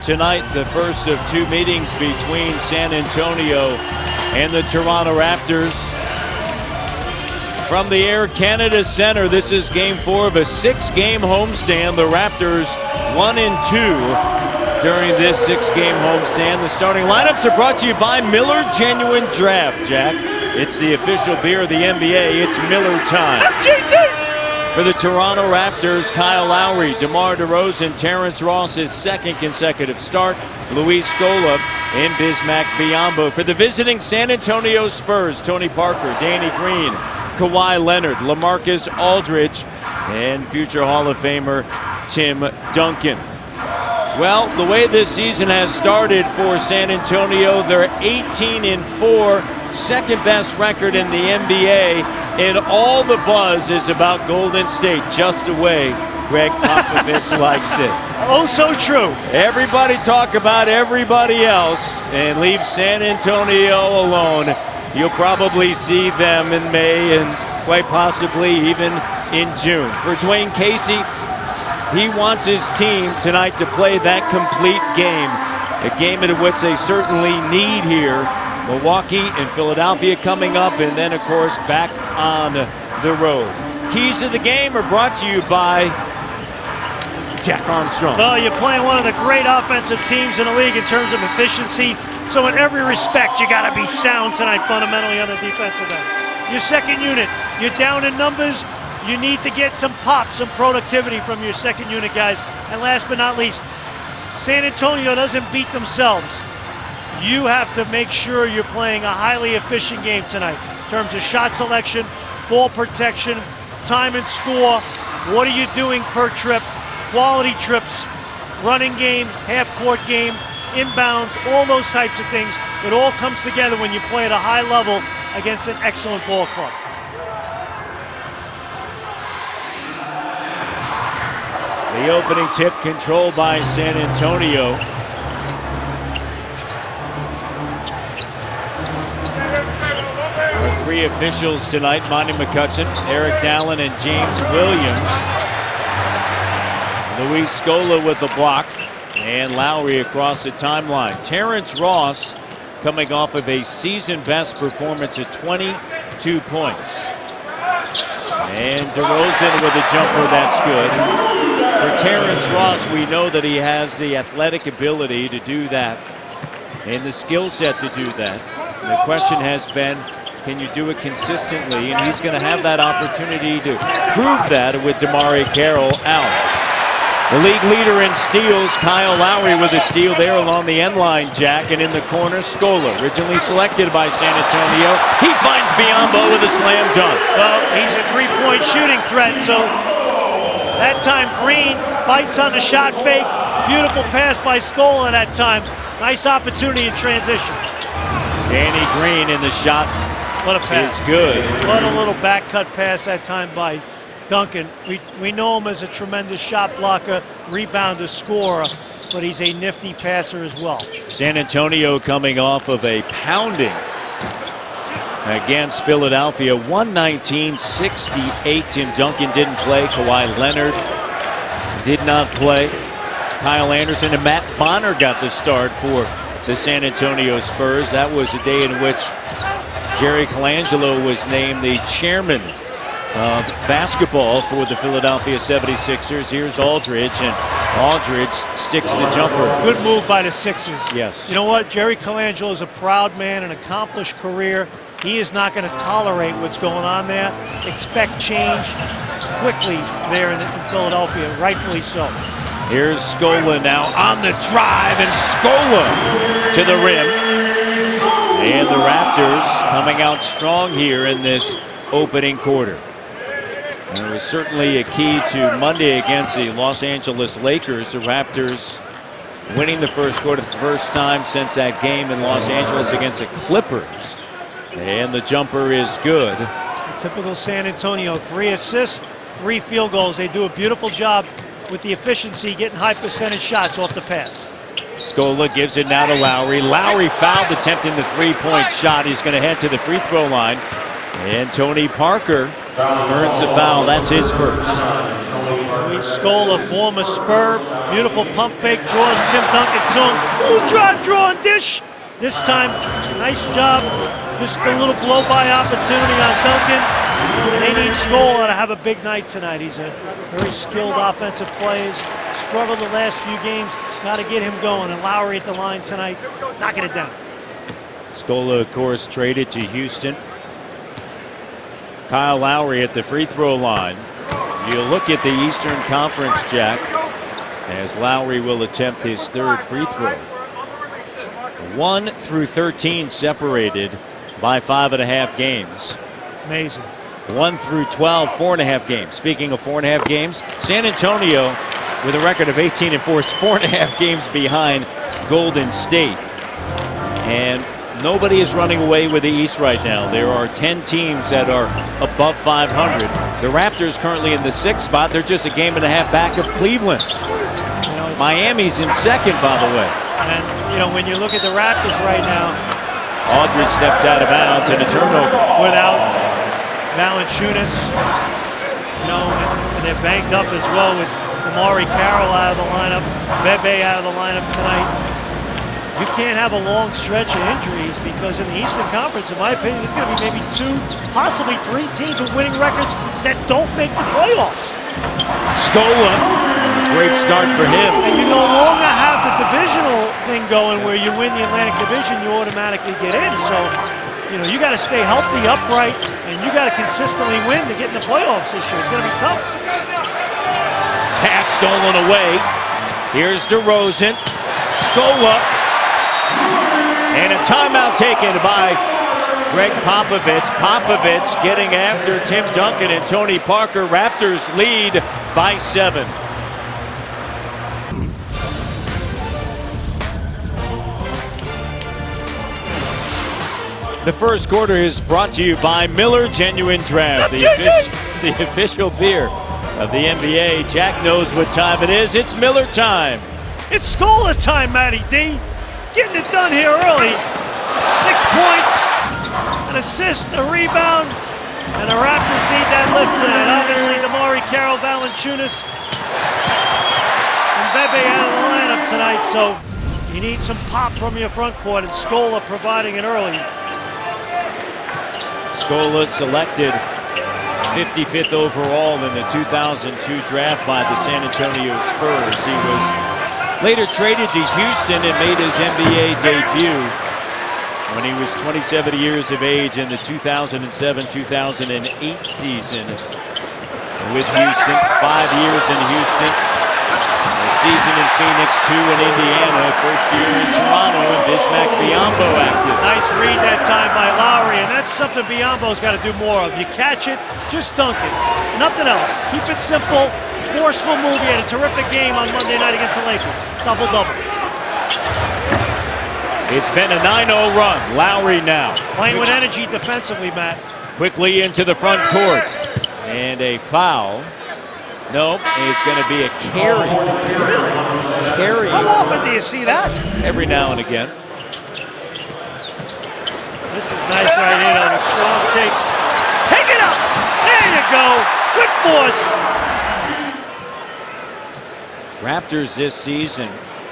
Tonight, the first of two meetings between San Antonio and the Toronto Raptors. From the Air Canada Centre, this is Game 4 of a 6-game homestand. The Raptors 1-2 during this 6-game homestand. The starting lineups are brought to you by Miller Genuine Draft, Jack. It's the official beer of the NBA. It's Miller time. For the Toronto Raptors, Kyle Lowry, DeMar DeRozan, Terrence Ross' second consecutive start, Luis Scola, and Bismack Biyombo. For the visiting San Antonio Spurs, Tony Parker, Danny Green, Kawhi Leonard, LaMarcus Aldridge, and future Hall of Famer Tim Duncan. Well, the way this season has started for San Antonio, they're 18-4, second best record in the NBA, and all the buzz is about Golden State, just the way Greg Popovich likes it. Oh, so true. Everybody talk about everybody else and leave San Antonio alone. You'll probably see them in May and quite possibly even in June. For Dwayne Casey, he wants his team tonight to play that complete game, a game in which they certainly need here. Milwaukee and Philadelphia coming up, and then, of course, back on the road. Keys to the game are brought to you by Jack Armstrong. Well, you're playing one of the great offensive teams in the league in terms of efficiency. So in every respect, you got to be sound tonight fundamentally on the defensive end. Your second unit, you're down in numbers. You need to get some pop, some productivity from your second unit guys. And last but not least, San Antonio doesn't beat themselves. You have to make sure you're playing a highly efficient game tonight in terms of shot selection, ball protection, time and score. What are you doing per trip? Quality trips, running game, half-court game, inbounds, all those types of things. It all comes together when you play at a high level against an excellent ball club. The opening tip controlled by San Antonio. Our three officials tonight, Monty McCutcheon, Eric Dallin, and James Williams. Luis Scola with the block, and Lowry across the timeline. Terrence Ross coming off of a season-best performance at 22 points. And DeRozan with a jumper, that's good. For Terrence Ross, we know that he has the athletic ability to do that and the skill set to do that. And the question has been, can you do it consistently? And he's going to have that opportunity to prove that with DeMar Carroll out. The league leader in steals, Kyle Lowry with a steal there along the end line, Jack, and in the corner, Scola, originally selected by San Antonio. He finds Biyombo with a slam dunk. Well, he's a three-point shooting threat, so that time Green bites on the shot fake. Beautiful pass by Scola that time. Nice opportunity in transition. Danny Green in the shot. What a pass. Is good. What a little back cut pass that time by Duncan. We know him as a tremendous shot blocker, rebounder, scorer, but he's a nifty passer as well. San Antonio coming off of a pounding against Philadelphia, 119-68. Tim Duncan didn't play. Kawhi Leonard did not play. Kyle Anderson and Matt Bonner got the start for the San Antonio Spurs. That was a day in which Jerry Colangelo was named the chairman of basketball for the Philadelphia 76ers. Here's Aldridge, and Aldridge sticks the jumper. Good move by the Sixers. Yes. You know what? Jerry Colangelo is a proud man, an accomplished career. He is not going to tolerate what's going on there. Expect change quickly there in Philadelphia, rightfully so. Here's Scola now on the drive, and Scola to the rim. And the Raptors coming out strong here in this opening quarter. And it was certainly a key to Monday against the Los Angeles Lakers. The Raptors winning the first quarter for the first time since that game in Los Angeles against the Clippers. And the jumper is good. Typical San Antonio, 3 assists, 3 field goals. They do a beautiful job with the efficiency, getting high percentage shots off the pass. Scola gives it now to Lowry. Lowry fouled attempting the three-point shot. He's going to head to the free throw line. And Tony Parker earns a foul. That's his first. Scola, former Spur. Beautiful pump fake, draws Tim Duncan to him. Ooh, drive, draw, and dish. This time, nice job. Just a little blow-by opportunity on Duncan. And they need Scola to have a big night tonight. He's a very skilled offensive player. Struggled the last few games. Got to get him going. And Lowry at the line tonight, knocking it down. Scola, of course, traded to Houston. Kyle Lowry at the free throw line. You look at the Eastern Conference, Jack, as Lowry will attempt his third free throw. 1 through 13 separated by 5.5 games. Amazing. 1 through 12, 4.5 games. Speaking of 4.5 games, San Antonio with a record of 18-4 is 4.5 games behind Golden State. And nobody is running away with the East right now. There are 10 teams that are above 500. The Raptors currently in the 6th spot. They're just a game and a half back of Cleveland. Miami's in 2nd, by the way. And, when you look at the Raptors right now, Aldridge steps out of bounds and a turnover. Without Valanciunas, and they're banged up as well with Amari Carroll out of the lineup, Bebe out of the lineup tonight. You can't have a long stretch of injuries because in the Eastern Conference, in my opinion, there's going to be maybe 2, possibly 3 teams with winning records that don't make the playoffs. Scola, great start for him. And you no longer have the divisional thing going where you win the Atlantic Division, you automatically get in. So, you got to stay healthy, upright, and you got to consistently win to get in the playoffs this year. It's going to be tough. Pass stolen away. Here's DeRozan. Scola. And a timeout taken by Greg Popovich. Popovich getting after Tim Duncan and Tony Parker. Raptors lead by 7. The first quarter is brought to you by Miller Genuine Draft, the official beer of the NBA. Jack knows what time it is. It's Miller time. It's Scola time, Matty D. Getting it done here early. 6 points, an assist, a rebound, and the Raptors need that lift tonight. Obviously, Amari Carroll, Valanciunas, and Bebe out of the lineup tonight, so you need some pop from your front court, and Scola providing it early. Scola selected 55th overall in the 2002 draft by the San Antonio Spurs. He was later traded to Houston and made his NBA debut when he was 27 years of age in the 2007-2008 season with Houston. 5 years in Houston, a season in Phoenix, 2 in Indiana, first year in Toronto, and Bismack Biyombo active. Nice read that time by Lowry, and that's something Biyombo's got to do more of. You catch it, just dunk it. Nothing else. Keep it simple. Forceful move. He had a terrific game on Monday night against the Lakers. Double-double. It's been a 9-0 run. Lowry now. Playing with energy defensively, Matt. Quickly into the front court. And a foul. Nope, it's going to be a carry. Carry. How often do you see that? Every now and again. This is nice right here on a strong take. Take it up. There you go. With force. Raptors this season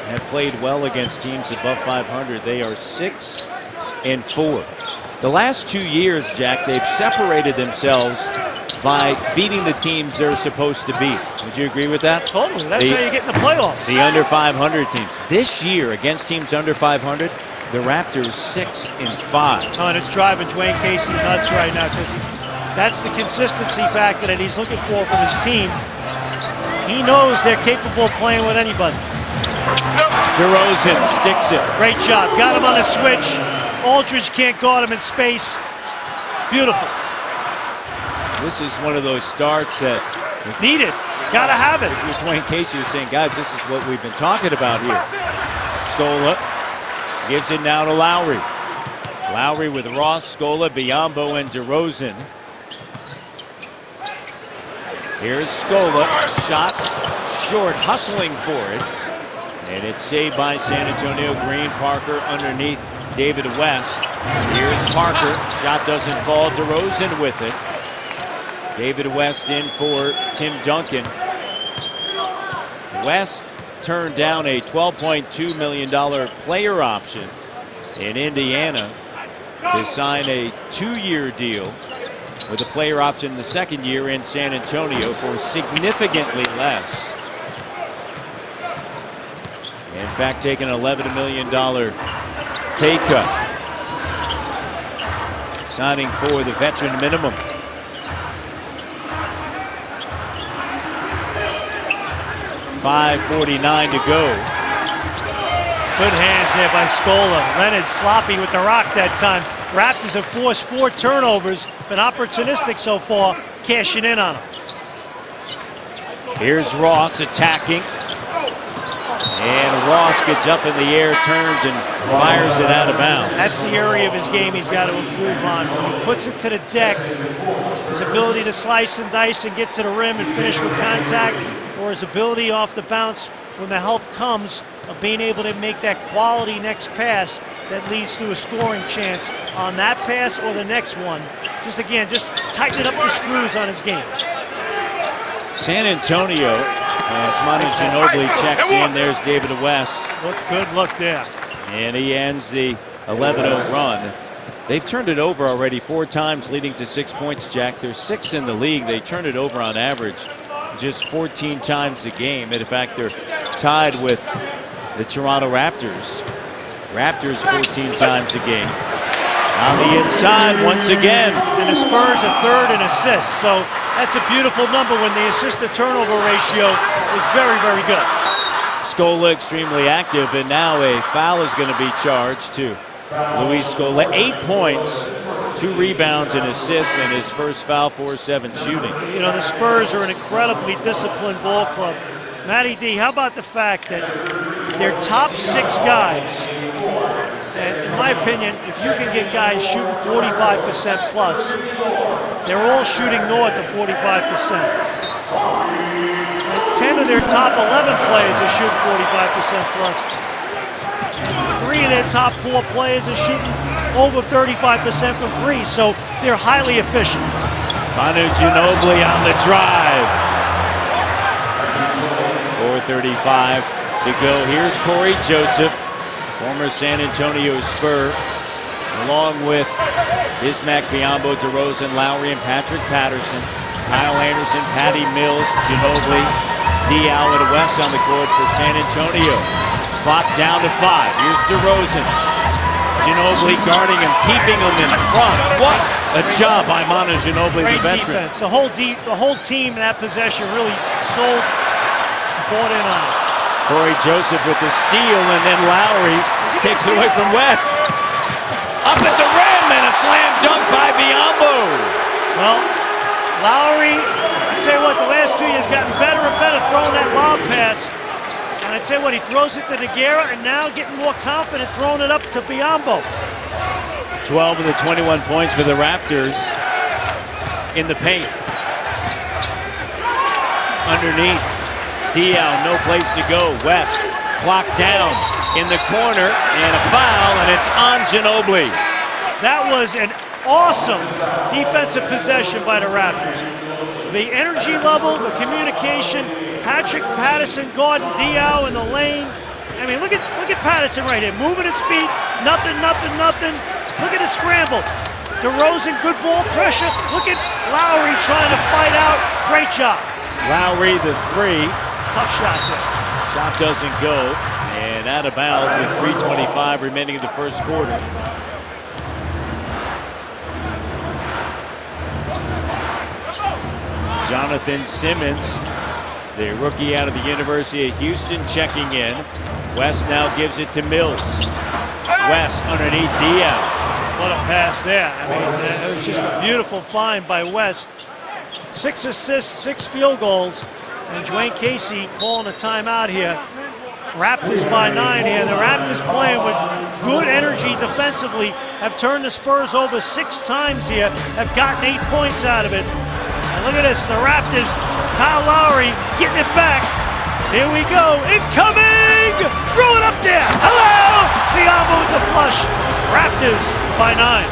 have played well against teams above 500. They are 6-4. The last 2 years, Jack, they've separated themselves by beating the teams they're supposed to beat. Would you agree with that? Totally. That's how you get in the playoffs. The under 500 teams. This year, against teams under 500, the Raptors 6-5. Oh, and it's driving Dwayne Casey nuts right now because that's the consistency factor that he's looking for from his team. He knows they're capable of playing with anybody. DeRozan sticks it. Great job. Got him on a switch. Aldridge can't guard him in space. Beautiful. This is one of those starts that needed. Gotta have it. If you're Dwayne Casey, was saying, guys, this is what we've been talking about here. Scola gives it now to Lowry. Lowry with Ross, Scola, Biyombo, and DeRozan. Here's Scola. Shot short, hustling for it. And it's saved by San Antonio. Green, Parker underneath David West. Here's Parker. Shot doesn't fall. DeRozan with it. David West in for Tim Duncan. West turned down a $12.2 million player option in Indiana to sign a 2-year deal with a player option the second year in San Antonio for significantly less. In fact, taking an $11 million pay cut, signing for the veteran minimum. .5:49 to go. Good hands there by Scola. Leonard sloppy with the rock that time. Raptors have forced 4 turnovers, been opportunistic so far, cashing in on them. Here's Ross attacking. And Ross gets up in the air, turns, and fires it out of bounds. That's the area of his game he's got to improve on. When he puts it to the deck, his ability to slice and dice and get to the rim and finish with contact, or his ability off the bounce when the help comes of being able to make that quality next pass that leads to a scoring chance on that pass or the next one. Just tighten up the screws on his game. San Antonio, as Manu Ginobili checks in, there's David West. Good look there. And he ends the 11-0 run. They've turned it over already 4 times, leading to 6 points, Jack. They're 6th in the league. They turn it over on average just 14 times a game. And in fact, they're tied with the Toronto Raptors. Raptors 14 times a game. On the inside once again. And the Spurs are 3rd in assists. So that's a beautiful number when the assist-to-turnover ratio is very, very good. Scola extremely active, and now a foul is going to be charged to Luis Scola. 8 points, 2 rebounds and assists, and his first foul, 4-7 shooting. You know, the Spurs are an incredibly disciplined ball club. Matty D, how about the fact that their top 6 guys, and in my opinion, if you can get guys shooting 45% plus, they're all shooting north of 45%. 10 of their top 11 players are shooting 45% plus. 3 of their top 4 players are shooting over 35% from 3, so they're highly efficient. Manu Ginobili on the drive. 4:35 to go. Here's Corey Joseph, former San Antonio Spur, along with Bismack Biyombo, DeRozan, Lowry, and Patrick Patterson. Kyle Anderson, Patty Mills, Ginobili, Diaw and West on the court for San Antonio. Clock down to 5. Here's DeRozan. Ginobili guarding him, keeping him in front. What a job by Manu Ginobili, the veteran. Defense. The whole team in that possession really sold, bought in on it. Corey Joseph with the steal, and then Lowry takes it away from West. Up at the rim, and a slam dunk by Biyombo. Well, Lowry, I tell you what, the last 2 years gotten better and better throwing that lob pass. And I tell you what, he throws it to Nogueira, and now getting more confident throwing it up to Biyombo. 12 of the 21 points for the Raptors in the paint. Underneath, Diaw, no place to go. West, clock down in the corner, and a foul, and it's on Ginobili. That was an awesome defensive possession by the Raptors. The energy level, the communication, Patrick Patterson guarding Diaw in the lane. I mean, look at Patterson right here, moving his feet, nothing. Look at the scramble. DeRozan, good ball pressure. Look at Lowry trying to fight out. Great job. Lowry, the 3. Tough shot there. Shot doesn't go, and out of bounds with 3:25 remaining in the first quarter. Jonathan Simmons, the rookie out of the University of Houston, checking in. West now gives it to Mills. West underneath Diaw. What a pass there. I mean, it was just a beautiful find by West. 6 assists, 6 field goals, and Dwayne Casey calling a timeout here. Raptors by 9 here. The Raptors playing with good energy defensively, have turned the Spurs over 6 times here, have gotten 8 points out of it. And look at this, the Raptors, Kyle Lowry getting it back. Here we go, incoming! Throw it up there, hello! Biyombo with the flush. Raptors by 9.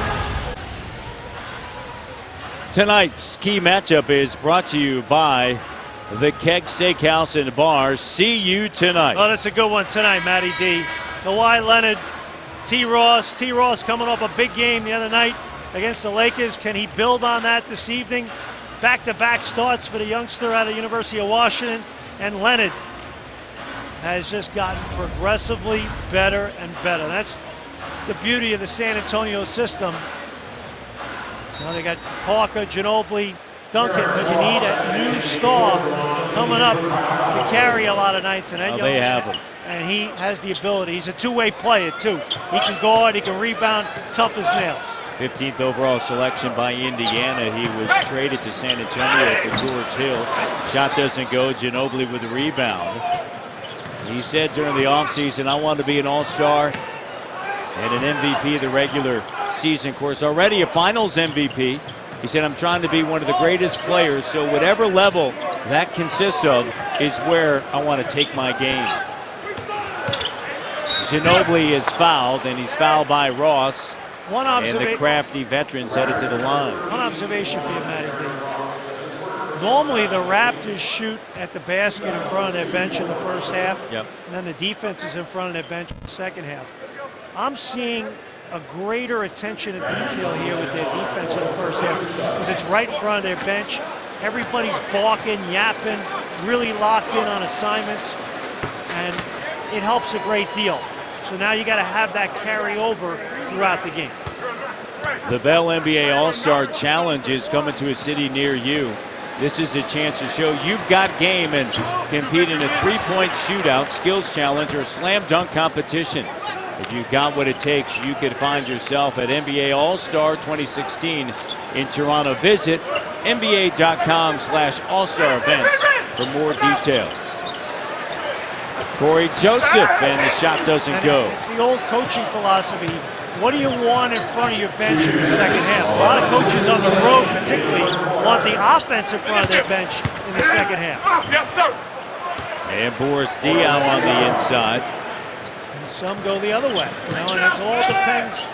Tonight's key matchup is brought to you by the Keg Steakhouse and Bar. See you tonight. Oh, that's a good one tonight, Matty D. Kawhi Leonard, T. Ross. T. Ross coming off a big game the other night against the Lakers. Can he build on that this evening? Back-to-back starts for the youngster out of the University of Washington. And Leonard has just gotten progressively better and better. That's the beauty of the San Antonio system. Now they got Parker, Ginobili, Duncan, but you need a new star coming up to carry a lot of nights. And well, they have him. And he has the ability. He's a two-way player, too. He can guard, he can rebound, tough as nails. 15th overall selection by Indiana. He was traded to San Antonio for George Hill. Shot doesn't go. Ginobili with the rebound. He said during the offseason, I want to be an all-star and an MVP of the regular season. Of course, already a finals MVP. He said, I'm trying to be one of the greatest players, so whatever level that consists of is where I want to take my game. Ginobili is fouled, and he's fouled by Ross. And the crafty veterans headed to the line. One observation for you, Matty D. Normally, the Raptors shoot at the basket in front of their bench in the first half. Yep. And then the defense is in front of their bench in the second half. I'm seeing a greater attention to detail here with their defense in the first half because it's right in front of their bench. Everybody's balking, yapping, really locked in on assignments, and it helps a great deal. So now you got to have that carry over throughout the game. The Bell NBA All-Star Challenge is coming to a city near you. This is a chance to show you've got game and compete in a three-point shootout, skills challenge, or slam dunk competition. If you've got what it takes, you could find yourself at NBA All-Star 2016 in Toronto. Visit NBA.com/All-Star events for more details. Corey Joseph, and the shot doesn't go. It's the old coaching philosophy. What do you want in front of your bench in the second half? A lot of coaches on the road particularly want the offense in front of their bench in the second half. Yes, sir. And Boris Diaw on the inside. And some go the other way. You know, and it all depends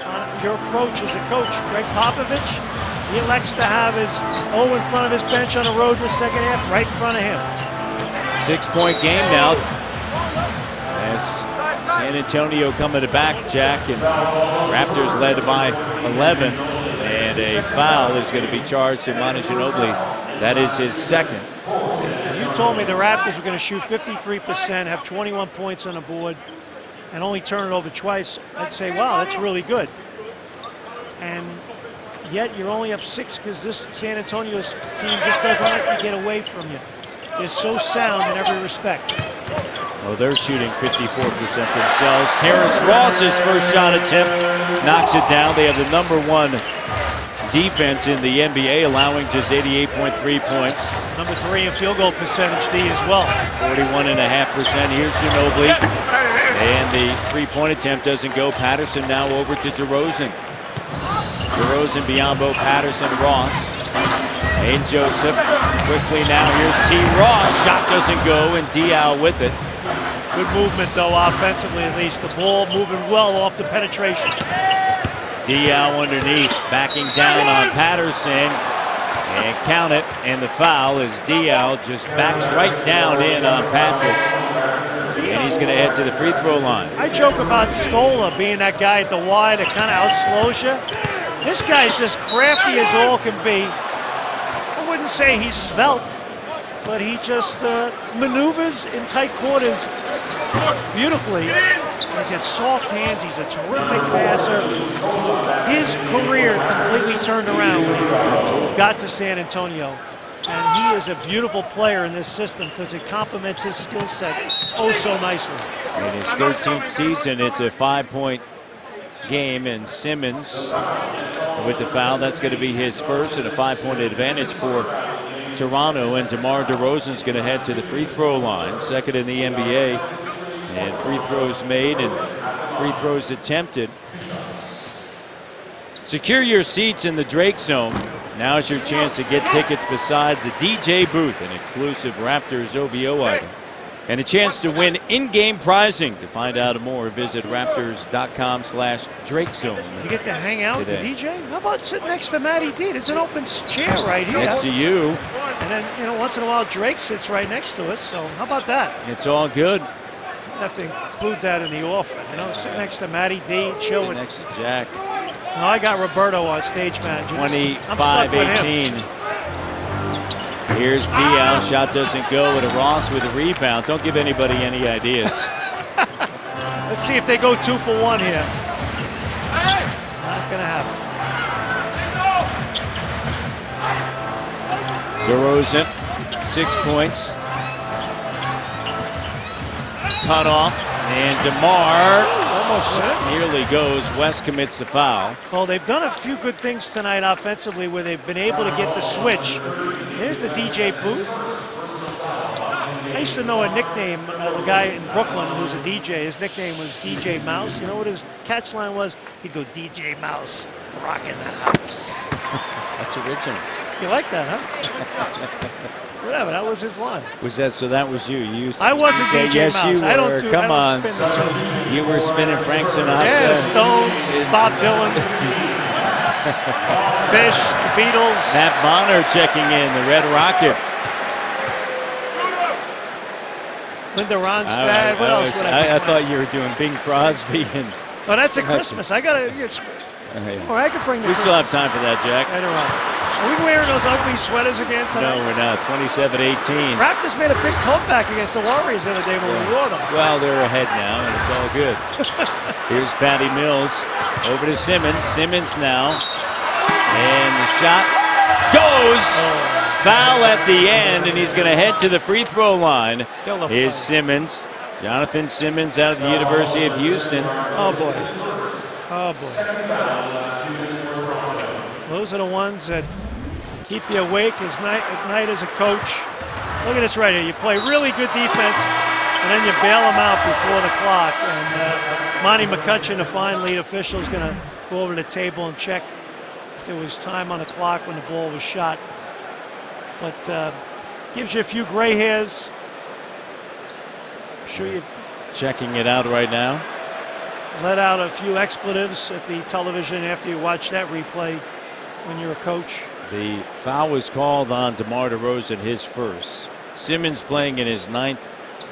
on your approach as a coach. Greg Popovich, he elects to have his in front of his bench on the road in the second half, right in front of him. 6-point game now. As San Antonio coming to back, Jack, and Raptors led by 11. And a foul is going to be charged to Manu Ginobili. That is his second. If you told me the Raptors were going to shoot 53%, have 21 points on the board, and only turn it over twice, I'd say, wow, that's really good. And yet you're only up 6 because this San Antonio's team just doesn't let you get away from you. They're so sound in every respect. Oh, they're shooting 54% themselves. Terrence Ross's first shot attempt knocks it down. They have the #1 defense in the NBA, allowing just 88.3 points. Number 3 in field goal percentage, D, as well. 41.5%. Here's Ginobili. And the three-point attempt doesn't go. Patterson now over to DeRozan. DeRozan, Biyombo, Patterson, Ross. And Joseph. Quickly now, here's T. Ross. Shot doesn't go, and Diaw with it. Good movement, though, offensively at least. The ball moving well off the penetration. Diaw underneath, backing down on Patterson. And count it, and the foul is Diaw just backs right down in on Patrick. And he's going to head to the free throw line. I joke about Scola being that guy at the Y that kind of outslows you. This guy's as crafty as all can be. I wouldn't say he's svelte, but he just maneuvers in tight quarters beautifully. He's got soft hands. He's a terrific passer. His career completely turned around when he got to San Antonio. And he is a beautiful player in this system because it complements his skill set oh so nicely. In his 13th season, it's a 5-point game, and Simmons with the foul. That's going to be his first, and a 5-point advantage for Toronto. And DeMar DeRozan's going to head to the free throw line, second in the NBA. And free throws made and free throws attempted. Secure your seats in the Drake Zone. Now's your chance to get tickets beside the DJ booth, an exclusive Raptors OVO item. and a chance to win in-game prizing. To find out more, visit Raptors.com/DrakeZone. You get to hang out today. with the DJ? How about sitting next to Matty D? There's an open chair right here. Next to you. And then, once in a while, Drake sits right next to us. So how about that? It's all good. You have to include that in the offer. Sit next to Matty D, chill Sit with. next to Jack. No, I got Roberto, our stage manager. 25-18. Here's Dial. Shot doesn't go. With a Ross with a rebound. Don't give anybody any ideas. Let's see if they go 2 for 1 here. Not gonna happen. DeRozan, 6 points. Cut off, and DeMar Almost nearly goes. West commits the foul. Well, they've done a few good things tonight offensively where they've been able to get the switch. Here's the DJ booth. I used to know a nickname, a guy in Brooklyn who's a DJ. His nickname was DJ Mouse. You know what his catch line was? He'd go, DJ Mouse, rocking the house. That's original. You like that, huh? Whatever, that was his line. Was that so? That was you. You used to, I wasn't DJ yes, Mouse. you were. I don't do. Come I don't on. spin the tunes. You were spinning Frank Sinatra. Yeah, the Stones, Bob Dylan, Fish, the Beatles. Matt Bonner checking in. The Red Rocket. Linda Ronstadt. What else would I thought you were doing Bing Crosby and. Oh, that's at Christmas. I gotta. Or I could bring the. We still have time for that, Jack. Later on. Are we wearing those ugly sweaters again tonight? No, we're not. 27-18. Raptors made a big comeback against the Warriors the other day when we wore them. Well, they're ahead now, and it's all good. Here's Patty Mills over to Simmons. Simmons now, and the shot goes. Foul at the end, and he's going to head to the free throw line. Here's Simmons. Jonathan Simmons out of the University of Houston. Oh, boy. Oh, boy. Those are the ones that keep you awake at night as a coach. Look at this right here. You play really good defense, and then you bail them out before the clock. And Monty McCutcheon, the fine lead official, is going to go over to the table and check if there was time on the clock when the ball was shot. But gives you a few gray hairs. I'm sure you checking it out right now. Let out a few expletives at the television after you watch that replay when you're a coach. The foul was called on DeMar DeRozan, his first. Simmons playing in his 9th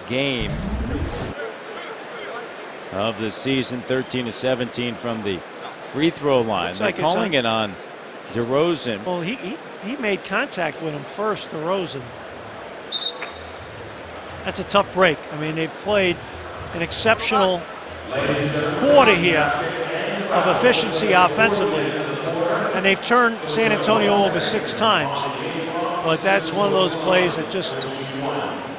game of the season, 13-17 from the free throw line. They're calling it on DeRozan. Well, he made contact with him first, DeRozan. That's a tough break. I mean, they've played an exceptional quarter here of efficiency offensively, and they've turned San Antonio over 6 times. But that's one of those plays that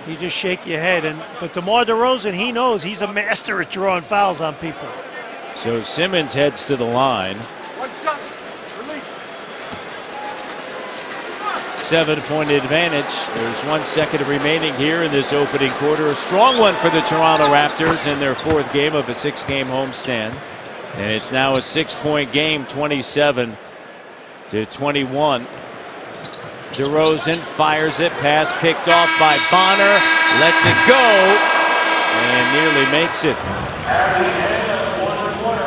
you just shake your head. But DeMar DeRozan, he knows he's a master at drawing fouls on people. So Simmons heads to the line. 7-point advantage. There's 1 second remaining here in this opening quarter. A strong one for the Toronto Raptors in their 4th game of a 6-game homestand. And it's now a 6-point game, 27-21. DeRozan fires it, pass picked off by Bonner, lets it go, and nearly makes it.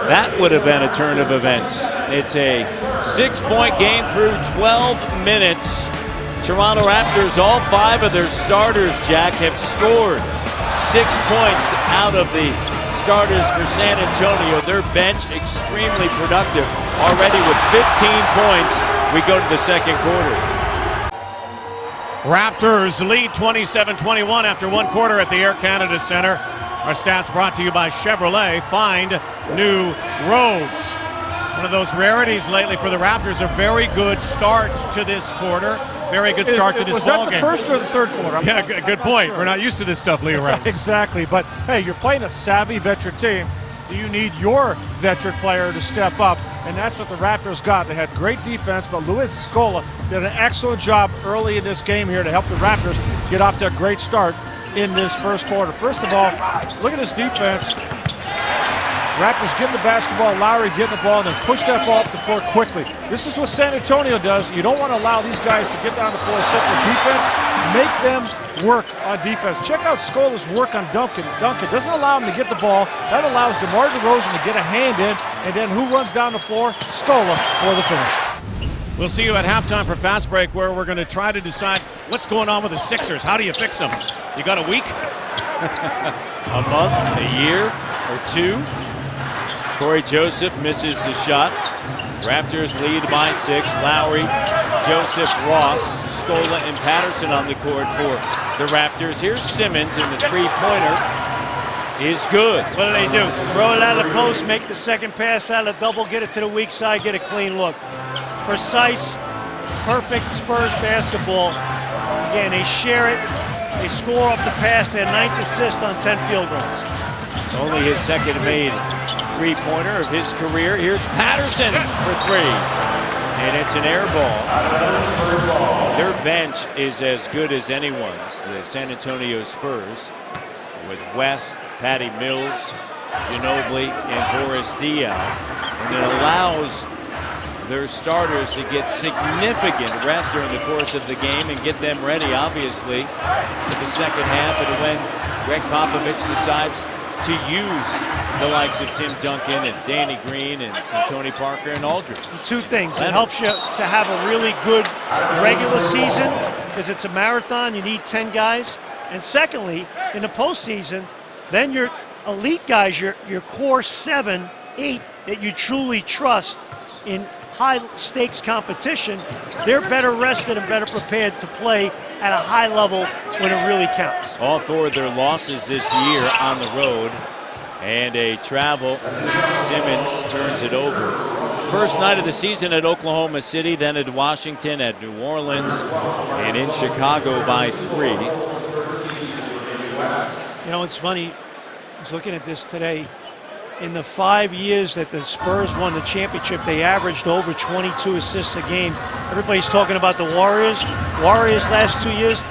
That would have been a turn of events. It's a 6-point game through 12 minutes. Toronto Raptors, all 5 of their starters, Jack, have scored 6 points out of the starters for San Antonio. Their bench extremely productive already with 15 points. We go to the second quarter. Raptors lead 27-21 after 1 quarter at the Air Canada Centre. Our stats brought to you by Chevrolet. Find new roads. One of those rarities lately for the Raptors. A very good start to this quarter. Very good start to this ball game. Was that the first or the third quarter? Yeah, good point. Sure. We're not used to this stuff, Leo Ramos. Exactly. But, hey, you're playing a savvy veteran team. You need your veteran player to step up, and that's what the Raptors got. They had great defense, but Luis Scola did an excellent job early in this game here to help the Raptors get off to a great start in this first quarter. First of all, look at this defense. Raptors getting the basketball, Lowry getting the ball, and then push that ball up the floor quickly. This is what San Antonio does. You don't want to allow these guys to get down the floor, set their defense, make them work on defense. Check out Scola's work on Duncan. Duncan doesn't allow him to get the ball. That allows DeMar DeRozan to get a hand in, and then who runs down the floor? Scola for the finish. We'll see you at halftime for Fast Break, where we're going to try to decide what's going on with the Sixers. How do you fix them? You got a week? A month, a year, or two. Corey Joseph misses the shot. Raptors lead by 6. Lowry, Joseph, Ross, Scola, and Patterson on the court for the Raptors. Here's Simmons, and the three-pointer is good. What do they do? Throw it out of the post, make the second pass out of the double, get it to the weak side, get a clean look. Precise, perfect Spurs basketball. Again, they share it. They score off the pass. Their 9th assist on 10 field goals. Only his second made three-pointer of his career. Here's Patterson for 3. And it's an air ball. Their bench is as good as anyone's, the San Antonio Spurs, with West, Patty Mills, Ginobili, and Boris Diaw. And it allows their starters to get significant rest during the course of the game and get them ready, obviously, for the second half, and when Greg Popovich decides to use the likes of Tim Duncan and Danny Green and Tony Parker and Aldridge. Two things. It helps you to have a really good regular season because it's a marathon. You need 10 guys. And secondly, in the postseason, then your elite guys, your core 7, 8 that you truly trust in high-stakes competition, they're better rested and better prepared to play at a high level when it really counts. All 4 of their losses this year on the road, and a travel. Simmons turns it over. First night of the season at Oklahoma City, then at Washington, at New Orleans, and in Chicago by 3. You know, it's funny, I was looking at this today. In the 5 years that the Spurs won the championship, they averaged over 22 assists a game. Everybody's talking about the Warriors. Warriors last 2 years,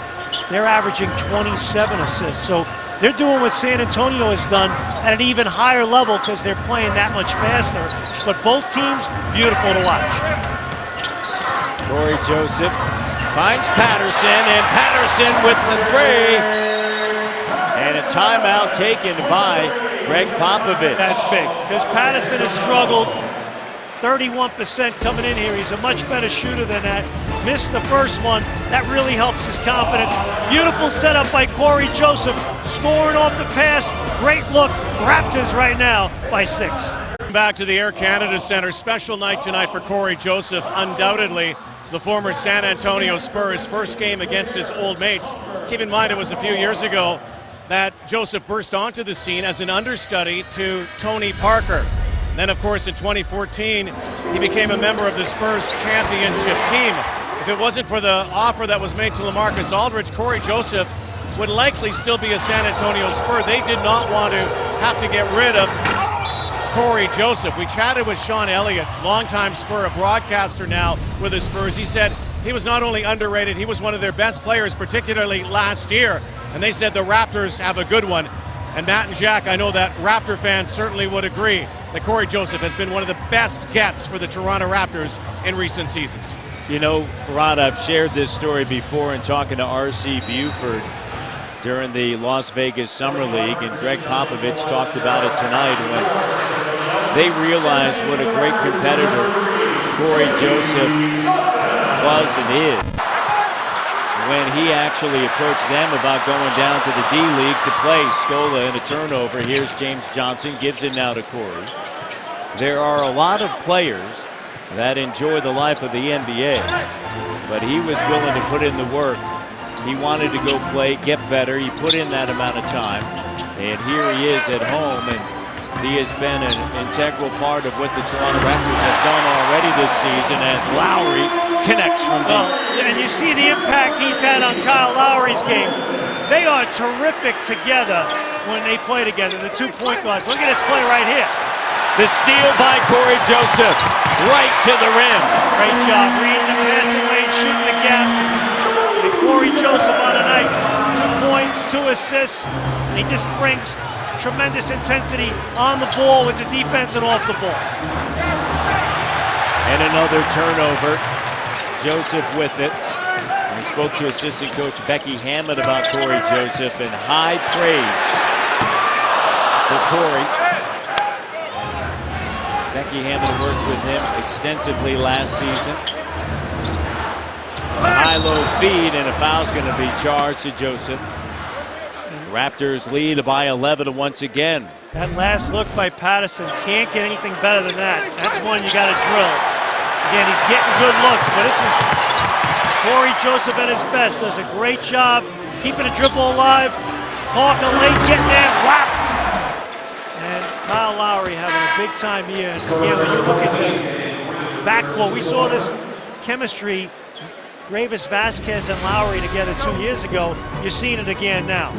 they're averaging 27 assists. So they're doing what San Antonio has done at an even higher level because they're playing that much faster. But both teams, beautiful to watch. Corey Joseph finds Patterson, and Patterson with the 3. And a timeout taken by Greg Popovich. That's big because Patterson has struggled. 31% coming in here. He's a much better shooter than that. Missed the first one. That really helps his confidence. Beautiful setup by Corey Joseph. Scoring off the pass. Great look. Raptors right now by 6. Back to the Air Canada Center. Special night tonight for Corey Joseph. Undoubtedly the former San Antonio Spurs first game against his old mates. Keep in mind it was a few years ago that Joseph burst onto the scene as an understudy to Tony Parker. Then, of course, in 2014, he became a member of the Spurs championship team. If it wasn't for the offer that was made to LaMarcus Aldridge, Corey Joseph would likely still be a San Antonio Spur. They did not want to have to get rid of Corey Joseph. We chatted with Sean Elliott, longtime Spur, a broadcaster now with the Spurs. He said he was not only underrated, he was one of their best players, particularly last year. And they said the Raptors have a good one. And Matt and Jack, I know that Raptor fans certainly would agree that Corey Joseph has been one of the best gets for the Toronto Raptors in recent seasons. You know, Rod, I've shared this story before in talking to R.C. Buford during the Las Vegas Summer League, and Greg Popovich talked about it tonight when they realized what a great competitor Corey Joseph was and is. When he actually approached them about going down to the D-League to play Scola in a turnover. Here's James Johnson, gives it now to Corey. There are a lot of players that enjoy the life of the NBA, but he was willing to put in the work. He wanted to go play, get better. He put in that amount of time, and here he is at home, and he has been an integral part of what the Toronto Raptors have done already this season as Lowry connects from deep. And you see the impact he's had on Kyle Lowry's game. They are terrific together when they play together, the 2 point guards. Look at this play right here. The steal by Corey Joseph, right to the rim. Great job reading the passing lane, shooting the gap. And Corey Joseph on a night, 2 points, 2 assists. And he just brings tremendous intensity on the ball with the defense and off the ball. And another turnover. Joseph with it. And he spoke to assistant coach Becky Hammond about Corey Joseph and high praise for Corey. Becky Hammond worked with him extensively last season. A high-low feed, and a foul's going to be charged to Joseph. Raptors lead by 11 once again. That last look by Patterson can't get anything better than that. That's one you got to drill. Again, he's getting good looks, but this is Corey Joseph at his best. Does a great job keeping the dribble alive. Parker late getting there, whap! And Kyle Lowry having a big time year. And again, when you look at the backcourt, we saw this chemistry. Gravis, Vasquez, and Lowry together 2 years ago. You're seeing it again now.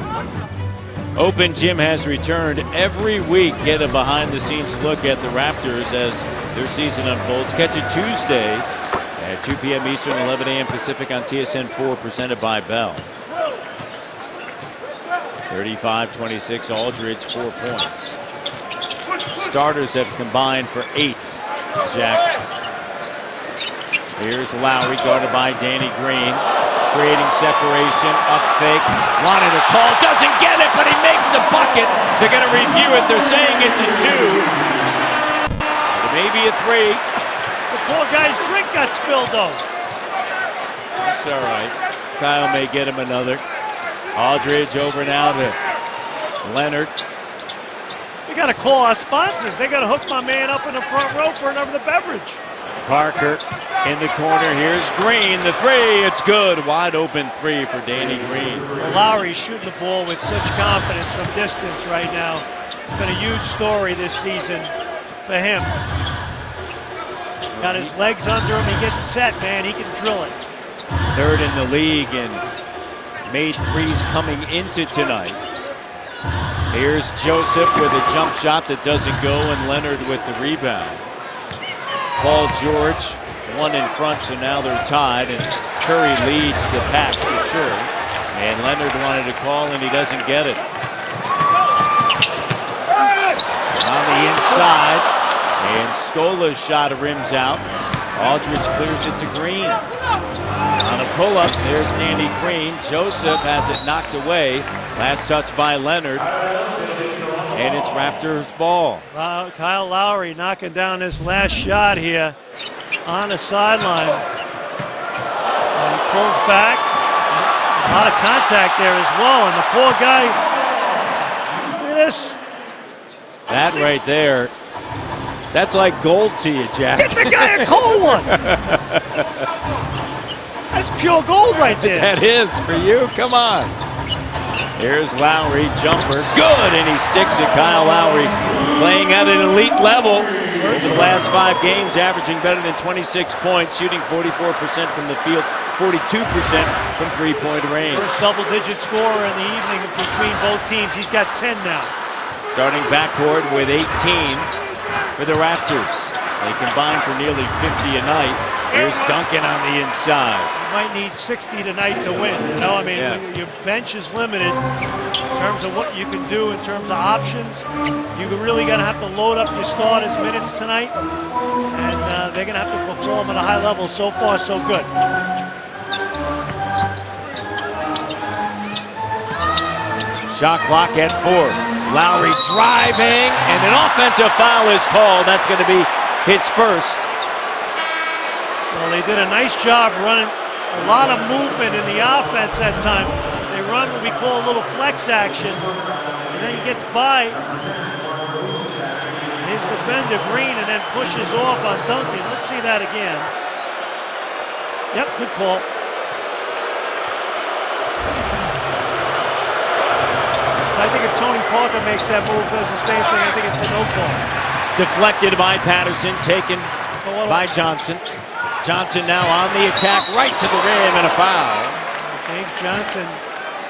Open Gym has returned every week. Get a behind-the-scenes look at the Raptors as their season unfolds. Catch it Tuesday at 2 p.m. Eastern, 11 a.m. Pacific on TSN 4, presented by Bell. 35-26, Aldridge, 4 points. Starters have combined for 8, Jack. Here's Lowry, guarded by Danny Green, creating separation, up fake, wanted a call, doesn't get it, but he makes the bucket. They're going to review it. They're saying it's a 2. Maybe a 3. The poor guy's drink got spilled, though. That's all right. Kyle may get him another. Aldridge over now to Leonard. We got to call our sponsors. They got to hook my man up in the front row for another beverage. Parker in the corner. Here's Green. The 3. It's good. Wide open 3 for Danny Green. Well, Lowry's shooting the ball with such confidence from distance right now. It's been a huge story this season for him. Got his legs under him. He gets set, man. He can drill it. 3rd in the league and made 3s coming into tonight. Here's Joseph with a jump shot that doesn't go, and Leonard with the rebound. Paul George, 1 in front, so now they're tied, and Curry leads the pack for sure. And Leonard wanted to call, and he doesn't get it. On the inside, and Scola's shot rims out. Aldridge clears it to Green. On a pull-up, there's Danny Green. Joseph has it knocked away. Last touch by Leonard. And it's Raptors ball. Kyle Lowry knocking down this last shot here on the sideline. And he pulls back. A lot of contact there as well. And the poor guy, look at this. That right there, that's like gold to you, Jack. Get the guy a cold one. That's pure gold right there. That is for you. Come on. Here's Lowry, jumper, good, and he sticks it. Kyle Lowry playing at an elite level over the last 5 games, averaging better than 26 points, shooting 44% from the field, 42% from three-point range. First double-digit scorer in the evening between both teams. He's got 10 now. Starting backcourt with 18 for the Raptors. They combine for nearly 50 a night. Here's Duncan on the inside. You might need 60 tonight to win. You know, I mean, your bench is limited in terms of what you can do in terms of options. You're really going to have to load up your starters' minutes tonight, and they're going to have to perform at a high level. So far, so good. Shot clock at 4. Lowry driving, and an offensive foul is called. That's going to be his first. Well, they did a nice job running a lot of movement in the offense that time. They run what we call a little flex action, and then he gets by his defender, Green, and then pushes off on Duncan. Let's see that again. Yep, good call. I think if Tony Parker makes that move, does the same thing, I think it's a no call. Deflected by Patterson, taken by Johnson. Johnson now on the attack, right to the rim, and a foul. James Johnson,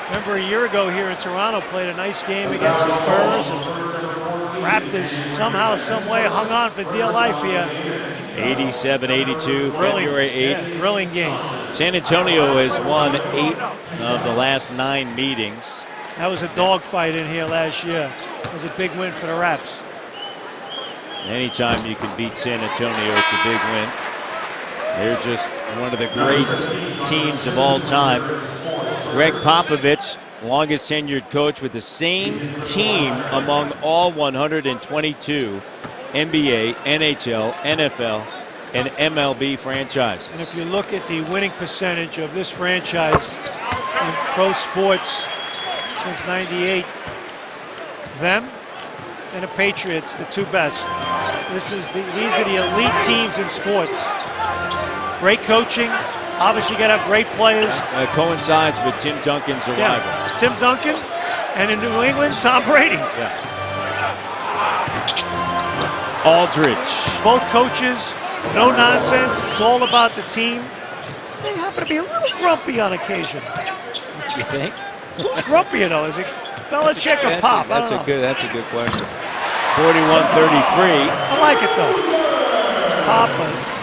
remember a year ago here in Toronto, played a nice game against the Spurs, and Raptors somehow, some way hung on for dear life here. 87-82, February 8th. Yeah, thrilling game. San Antonio has won 8 of the last 9 meetings. That was a dogfight in here last year. was a big win for the Raps. Anytime you can beat San Antonio, it's a big win. They're just one of the great teams of all time. Greg Popovich, longest tenured coach with the same team among all 122 NBA, NHL, NFL, and MLB franchises. And if you look at the winning percentage of this franchise in pro sports since '98, them and the Patriots, the two best. These are the elite teams in sports. Great coaching. Obviously, you got to have great players. Coincides with Tim Duncan's arrival. Yeah. Tim Duncan, and in New England, Tom Brady. Yeah. Aldridge. Both coaches, no nonsense. It's all about the team. They happen to be a little grumpy on occasion. You think? Who's grumpier though? Is it Belichick or Pop? That's a good question. 41-33. I like it though. Pop,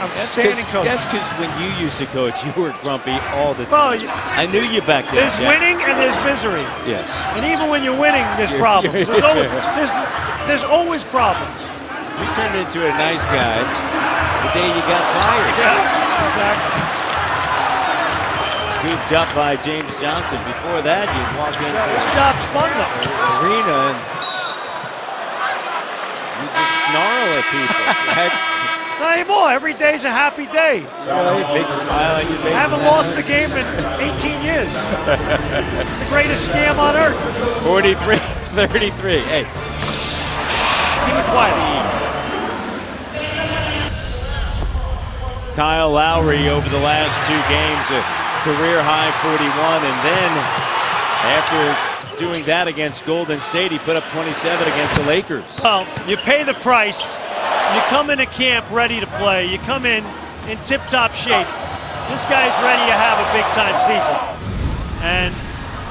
outstanding coach. That's because when you used to coach, you were grumpy all the time. Well, I knew you back then. There's winning and there's misery. Yes. And even when you're winning, there's problems. There's always problems. You turned into a nice guy the day you got fired. Yeah, exactly. Scooped up by James Johnson. Before that, you'd walk into This job's fun though. the arena and you just snarl at people. Not anymore. Every day's a happy day. Big smile on your face. I haven't lost a game in 18 years. The greatest scam on earth. 43-33. Hey, Keep it quiet. Kyle Lowry over the last two games, a career high 41, and then after doing that against Golden State, he put up 27 against the Lakers. Well, you pay the price. You come into camp ready to play. You come in tip-top shape. This guy's ready to have a big-time season. And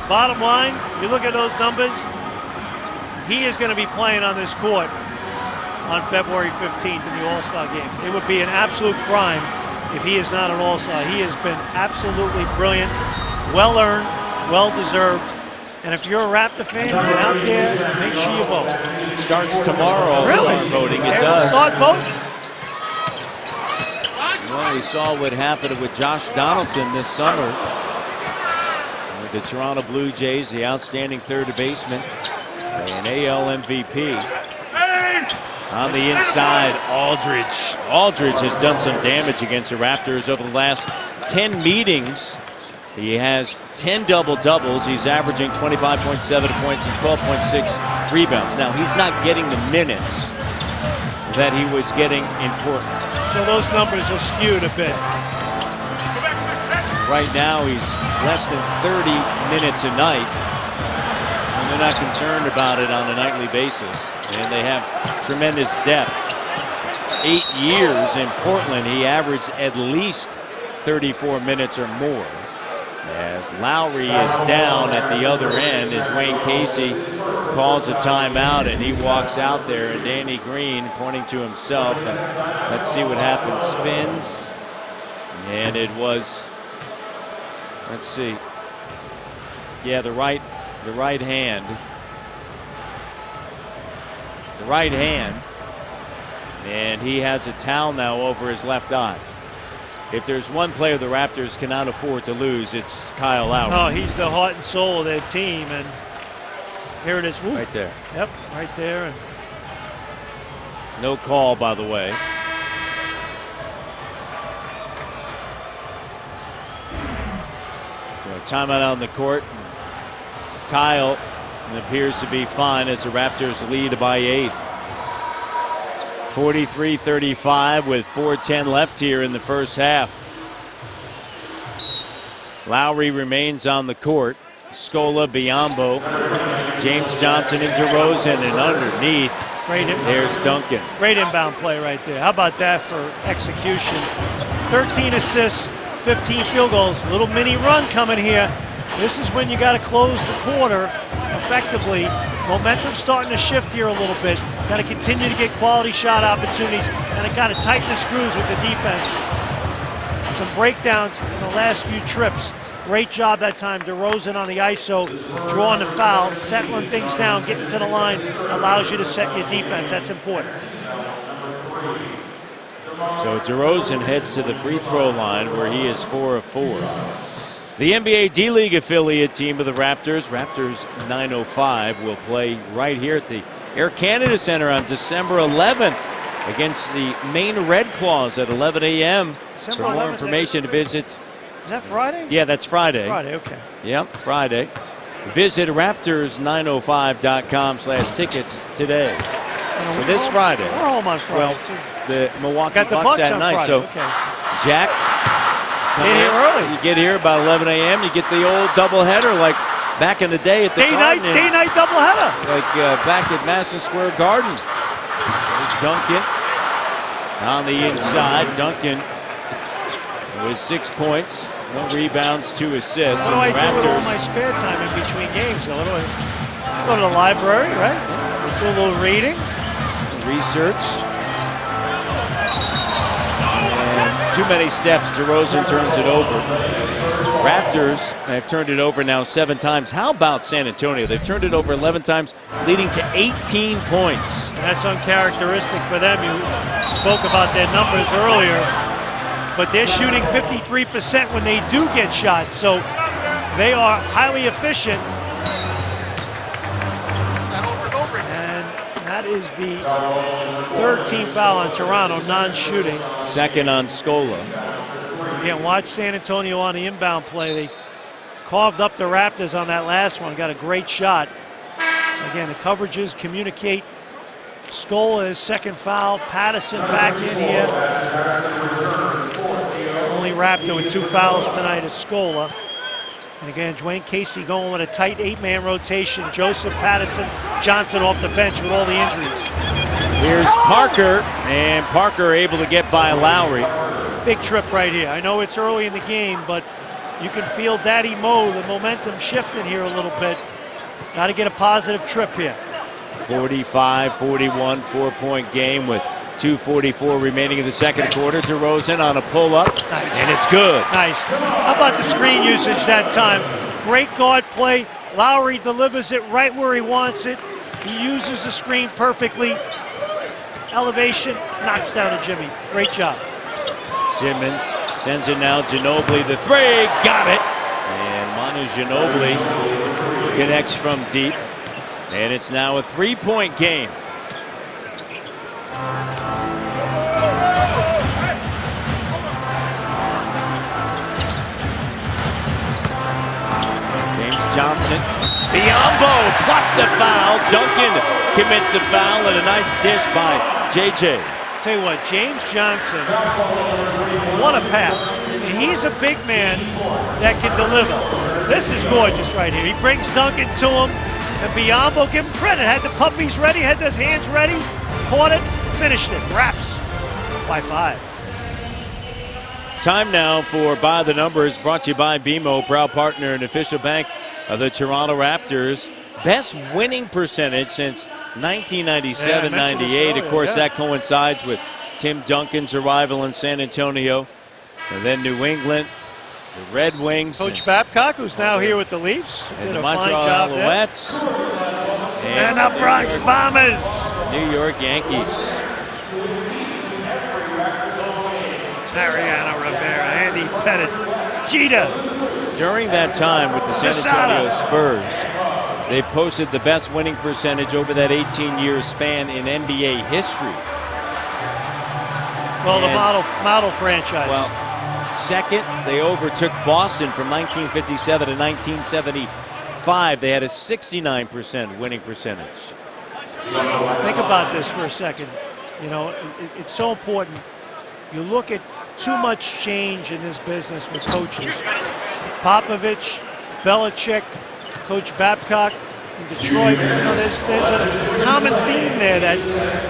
bottom line, you look at those numbers, he is going to be playing on this court on February 15th in the All-Star game. It would be an absolute crime if he is not an All-Star. He has been absolutely brilliant, well-earned, well-deserved. And if you're a Raptor fan, get out there and make sure you vote. It starts tomorrow. Really? Start voting. It They does. Start voting? Well, we saw what happened with Josh Donaldson this summer. With the Toronto Blue Jays, the outstanding third baseman, an AL MVP. On the inside, Aldridge. Aldridge has done some damage against the Raptors over the last 10 meetings. He has 10 double-doubles. He's averaging 25.7 points and 12.6 rebounds. Now, he's not getting the minutes that he was getting in Portland. So those numbers are skewed a bit. Right now, he's less than 30 minutes a night. And they're not concerned about it on a nightly basis. And they have tremendous depth. 8 years in Portland, he averaged at least 34 minutes or more. As Lowry is down at the other end, and Dwayne Casey calls a timeout, and he walks out there, and Danny Green pointing to himself, and let's see what happens. Spins, and it was, let's see, yeah, the right hand, and he has a towel now over his left eye. If there's one player the Raptors cannot afford to lose, it's Kyle Lowry. Oh, he's the heart and soul of their team, and here it is. Woo. Right there. Yep, right there. And no call, by the way. Timeout on the court. Kyle appears to be fine as the Raptors lead by 8. 43-35 with 4:10 left here in the first half. Lowry remains on the court. Scola, Biyombo, James Johnson, and DeRozan, and underneath, there's Duncan. Great inbound play right there. How about that for execution? 13 assists, 15 field goals. Little mini run coming here. This is when you got to close the quarter effectively. Momentum's starting to shift here a little bit. Got to continue to get quality shot opportunities, and got to tighten the screws with the defense. Some breakdowns in the last few trips. Great job that time. DeRozan on the ISO, drawing the foul, settling things down, getting to the line, allows you to set your defense. That's important. So DeRozan heads to the free throw line where he is 4 of 4. The NBA D-League affiliate team of the Raptors, Raptors 905, will play right here at the Air Canada Center on December 11th against the Maine Red Claws at 11 a.m. For more information, visit. Is that Friday? Yeah, that's Friday. Friday, okay. Yep, Friday. Visit Raptors905.com/tickets today for this Friday. We're home on Friday, too. The Milwaukee Got the Bucks Bucks at on night. Friday. So, Okay. Jack, Get here early. You get here about 11 a.m. You get the old doubleheader like back in the day at the Day night doubleheader. Like back at Madison Square Garden. There's Duncan on the inside. Duncan with 6 points, 1 rebounds, 2 assists. What do I do with all Raptors. my spare time in between games? What do I go to the library, right? Do a little reading. Research. And too many steps. DeRozan turns it over. Raptors have turned it over now 7 times. How about San Antonio? They've turned it over 11 times, leading to 18 points. That's uncharacteristic for them. You spoke about their numbers earlier, but they're shooting 53% when they do get shots, so they are highly efficient. And that is the 3rd team foul on Toronto, non-shooting. Second on Scola. Again, watch San Antonio on the inbound play. They carved up the Raptors on that last one, got a great shot. So again, the coverages communicate. Scola is second foul. Patterson back in here. Only Raptor with 2 fouls tonight is Scola. And again, Dwayne Casey going with a tight 8-man rotation. Joseph, Patterson, Johnson off the bench with all the injuries. Here's Parker, and Parker able to get by Lowry. Big trip right here. I know it's early in the game, but you can feel Daddy Mo, the momentum shifting here a little bit. Got to get a positive trip here. 45-41, 4-point game with 2:44 remaining in the second quarter. DeRozan on a pull-up, Nice. and it's good. Nice. How about the screen usage that time? Great guard play. Lowry delivers it right where he wants it. He uses the screen perfectly. Elevation, knocks down to Jimmy. Great job. Simmons sends it now. Ginobili, the 3, got it. And Manu Ginobili connects from deep. And it's now a 3-point game. James Johnson, Biombo plus the foul. Duncan commits the foul and a nice dish by JJ. Tell you what, James Johnson, what a pass. He's a big man that can deliver. This is gorgeous right here. He brings Duncan to him, and Biombo, give him credit. Had the puppies ready, had his hands ready, caught it, finished it. Raps by 5. Time now for By the Numbers, brought to you by BMO, proud partner and official bank of the Toronto Raptors. Best winning percentage since 1997-98. Of course, that coincides with Tim Duncan's arrival in San Antonio. And then New England, the Red Wings. Coach Babcock, who's now here with the Leafs. And Did the a fine Montreal job there. Alouettes. And the Bronx Bombers. New York Yankees. Mariano Rivera, Andy Pettit, Jeter. During that time with the San Antonio Spurs, they posted the best winning percentage over that 18-year span in NBA history. Well, the model franchise. Well, second, they overtook Boston from 1957 to 1975. They had a 69% winning percentage. Think about this for a second. You know, it's so important. You look at too much change in this business with coaches. Popovich, Belichick, Coach Babcock in Detroit. You know, there's a common theme there that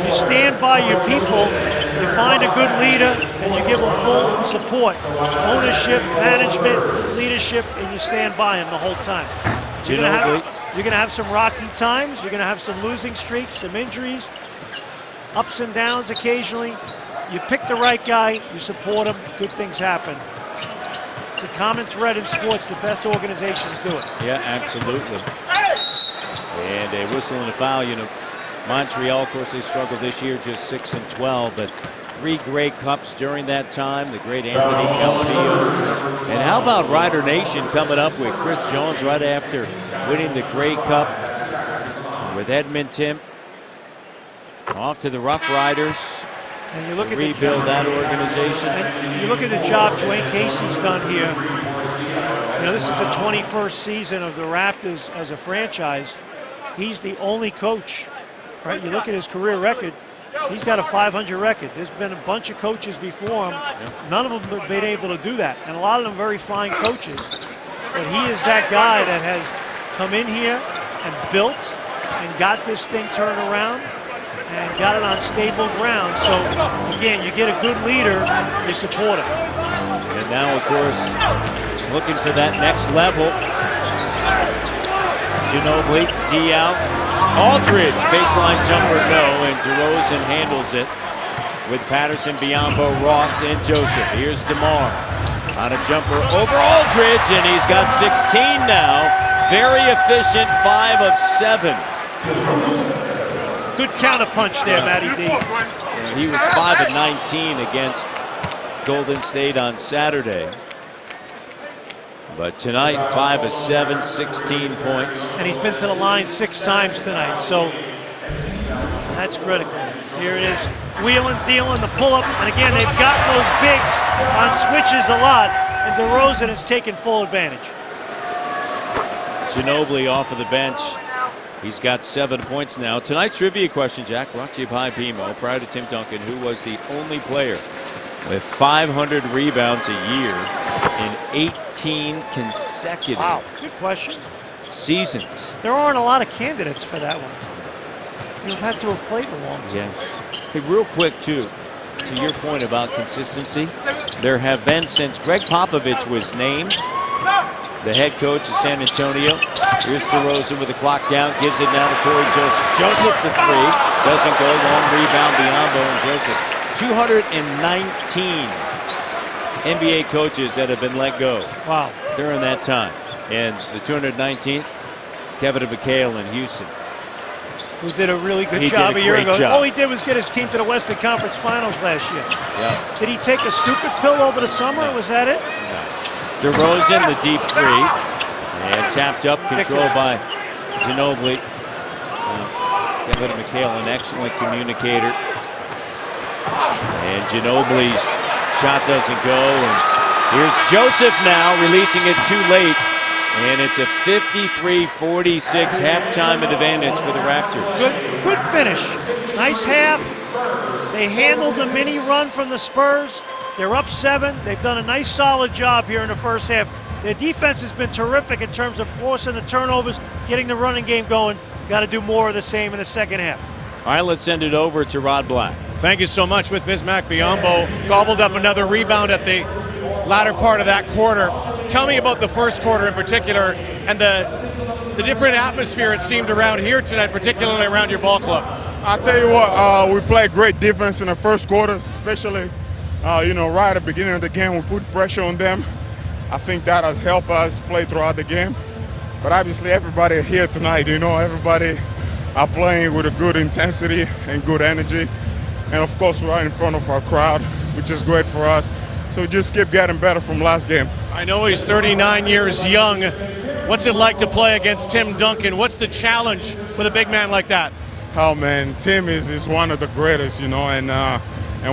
you stand by your people, you find a good leader, and you give them full support. Ownership, management, leadership, and you stand by them the whole time. You're going to have some rocky times. You're going to have some losing streaks, some injuries, ups and downs occasionally. You pick the right guy, you support him, good things happen. It's a common thread in sports. The best organizations do it. Yeah, absolutely. And a whistle and a foul. You know, Montreal, of course, they struggled this year, just 6-12, but 3 Grey Cups during that time. The great Anthony Calvillo. And how about Rider Nation coming up with Chris Jones right after winning the Grey Cup with Edmonton. Off to the Rough Riders. And you look at rebuild that organization. And you look at the job Dwayne Casey's done here. You know, this is the 21st season of the Raptors as a franchise. He's the only coach, right? You look at his career record, he's got a 500 record. There's been a bunch of coaches before him. None of them have been able to do that. And a lot of them very fine coaches. But he is that guy that has come in here and built and got this thing turned around and got it on stable ground. So, again, you get a good leader, you support him. And now, of course, looking for that next level. Ginobili, D out. Aldridge, baseline jumper, no, and DeRozan handles it with Patterson, Biyombo, Ross, and Joseph. Here's DeMar on a jumper over Aldridge, and he's got 16 now. Very efficient, 5 of 7. Good counterpunch there, Matty D. And he was 5 of 19 against Golden State on Saturday. But tonight, 5 of 7, 16 points. And he's been to the line 6 times tonight, so that's critical. Here it is, wheeling, dealing, the pull-up. And again, they've got those bigs on switches a lot, and DeRozan has taken full advantage. Ginobili off of the bench. He's got 7 points now. Tonight's trivia question, Jack, brought to you by BMO. Prior to Tim Duncan, who was the only player with 500 rebounds a year in 18 consecutive Good question. seasons? There aren't a lot of candidates for that one. You'll have to have played a long time. Yes. Hey, real quick, too, to your point about consistency, there have been since Greg Popovich was named the head coach of San Antonio. Here's DeRozan with the clock down, gives it now to Corey Joseph. Joseph the 3, doesn't go, long rebound, Biyombo and Joseph. 219 NBA coaches that have been let go during that time. And the 219th, Kevin McHale in Houston. Who did a really good He job did a year great ago. job. All he did was get his team to the Western Conference Finals last year. Yeah. Did he take a stupid pill over the summer? Was that it? DeRozan, the deep 3. And tapped up, controlled by Ginobili. Kevin McHale, an excellent communicator. And Ginobili's shot doesn't go. And here's Joseph now, releasing it too late. And it's a 53-46 halftime advantage for the Raptors. Good finish. Nice half. They handled the mini run from the Spurs. They're up 7. They've done a nice solid job here in the first half. Their defense has been terrific in terms of forcing the turnovers, getting the running game going. Got to do more of the same in the second half. All right, let's send it over to Rod Black. Thank you so much with Bismack Biyombo. Gobbled up another rebound at the latter part of that quarter. Tell me about the first quarter in particular and the different atmosphere it seemed around here tonight, particularly around your ball club. I'll tell you what, we played great defense in the first quarter, especially, right at the beginning of the game. We put pressure on them. I think that has helped us play throughout the game. But obviously everybody here tonight, everybody are playing with a good intensity and good energy. And of course, we're right in front of our crowd, which is great for us. So just keep getting better from last game. I know he's 39 years young. What's it like to play against Tim Duncan? What's the challenge with a big man like that? Oh man, Tim is one of the greatest, and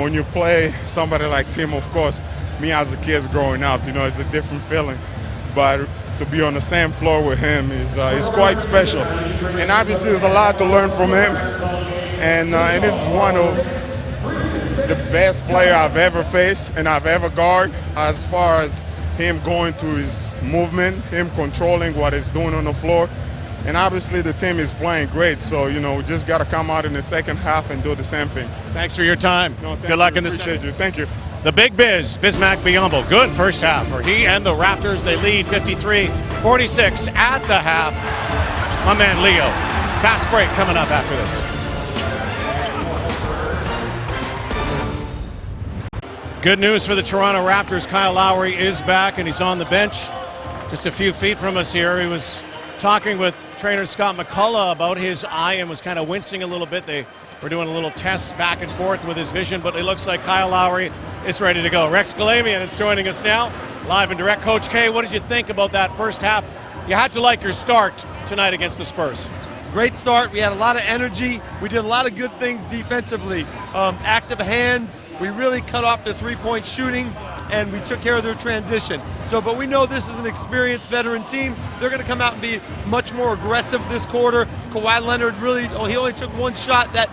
when you play somebody like Tim, of course, me as a kid growing up, it's a different feeling. But to be on the same floor with him is quite special. And obviously there's a lot to learn from him. And this is one of the best player I've ever faced and I've ever guarded, as far as him going to his movement, him controlling what he's doing on the floor. And obviously the team is playing great, so we just got to come out in the second half and do the same thing. Thanks for your time. No, good luck in the appreciate you. Thank you. The Big Biz, Bismack Biyombo. Good first half for he and the Raptors. They lead 53-46 at the half. My man Leo. Fast break coming up after this. Good news for the Toronto Raptors. Kyle Lowry is back, and he's on the bench just a few feet from us here. He was talking with trainer Scott McCullough about his eye and was kind of wincing a little bit. They were doing a little test back and forth with his vision, but it looks like Kyle Lowry is ready to go. Rex Galamian is joining us now, live and direct. Coach K, what did you think about that first half? You had to like your start tonight against the Spurs. Great start. We had a lot of energy. We did a lot of good things defensively. Active hands. We really cut off the three-point shooting, and we took care of their transition. But we know this is an experienced veteran team. They're going to come out and be much more aggressive this quarter. Kawhi Leonard he only took one shot that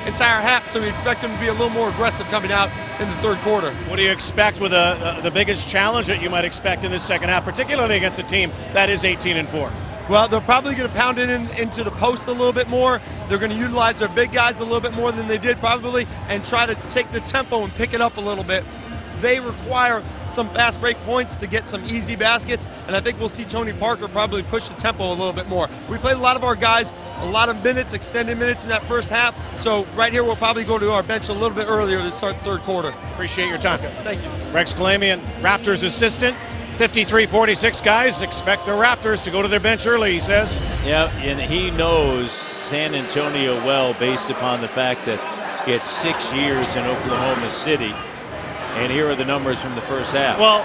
entire half, so we expect him to be a little more aggressive coming out in the third quarter. What do you expect with the biggest challenge that you might expect in this second half, particularly against a team that is 18-4? Well, they're probably going to pound it into the post a little bit more. They're going to utilize their big guys a little bit more than they did probably, and try to take the tempo and pick it up a little bit. They require some fast break points to get some easy baskets, and I think we'll see Tony Parker probably push the tempo a little bit more. We played a lot of our guys a lot of minutes, extended minutes in that first half, so right here we'll probably go to our bench a little bit earlier to start the third quarter. Appreciate your time. Thank you. Rex Galamian, Raptors assistant. 53-46, guys. Expect the Raptors to go to their bench early, he says. Yeah, and he knows San Antonio well based upon the fact that he had 6 years in Oklahoma City. And here are the numbers from the first half. Well,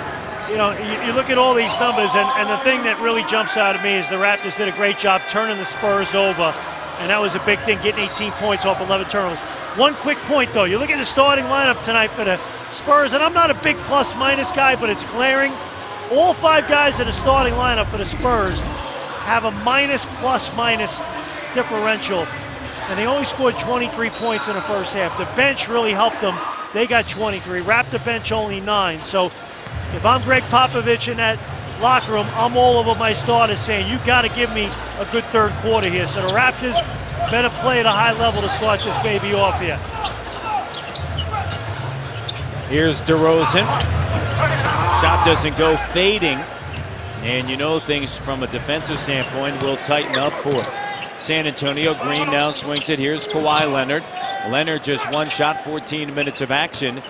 you look at all these numbers, and the thing that really jumps out at me is the Raptors did a great job turning the Spurs over, and that was a big thing, getting 18 points off 11 turnovers. One quick point, though. You look at the starting lineup tonight for the Spurs, and I'm not a big plus-minus guy, but it's glaring. All 5 guys in the starting lineup for the Spurs have a minus-plus-minus differential, and they only scored 23 points in the first half. The bench really helped them. They got 23. Raptor bench only 9. So if I'm Greg Popovich in that locker room, I'm all over my starters saying, you got to give me a good third quarter here. So the Raptors better play at a high level to start this baby off here. Here's DeRozan. Shot doesn't go, fading. And things from a defensive standpoint will tighten up for San Antonio. Green now swings it. Here's Kawhi Leonard. Leonard just one shot, 14 minutes of action.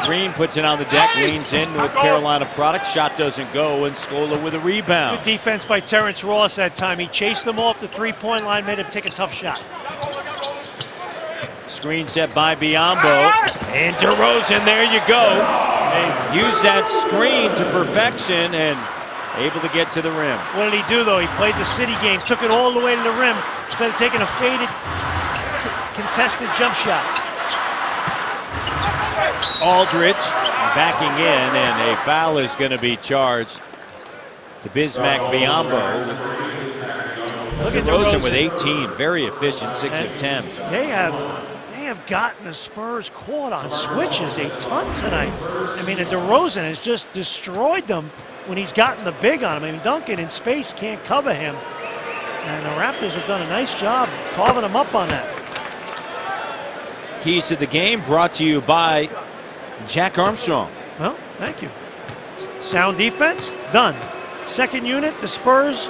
Green puts it on the deck, leans in with Carolina product. Shot doesn't go, and Scola with a rebound. Good defense by Terrence Ross that time. He chased them off the three-point line, made him take a tough shot. Screen set by Biyombo. And DeRozan, there you go. Use that screen to perfection and able to get to the rim. What did he do, though? He played the city game, took it all the way to the rim instead of taking a faded, contested jump shot. Aldridge backing in, and a foul is going to be charged to Bismack Biyombo. Look at DeRozan with 18, very efficient, 6 of 10. They have gotten the Spurs caught on switches a ton tonight. I mean, and DeRozan has just destroyed them when he's gotten the big on him. I mean, Duncan in space can't cover him. And the Raptors have done a nice job carving him up on that. Keys to the game brought to you by Jack Armstrong. Well, thank you. Sound defense, done. Second unit, the Spurs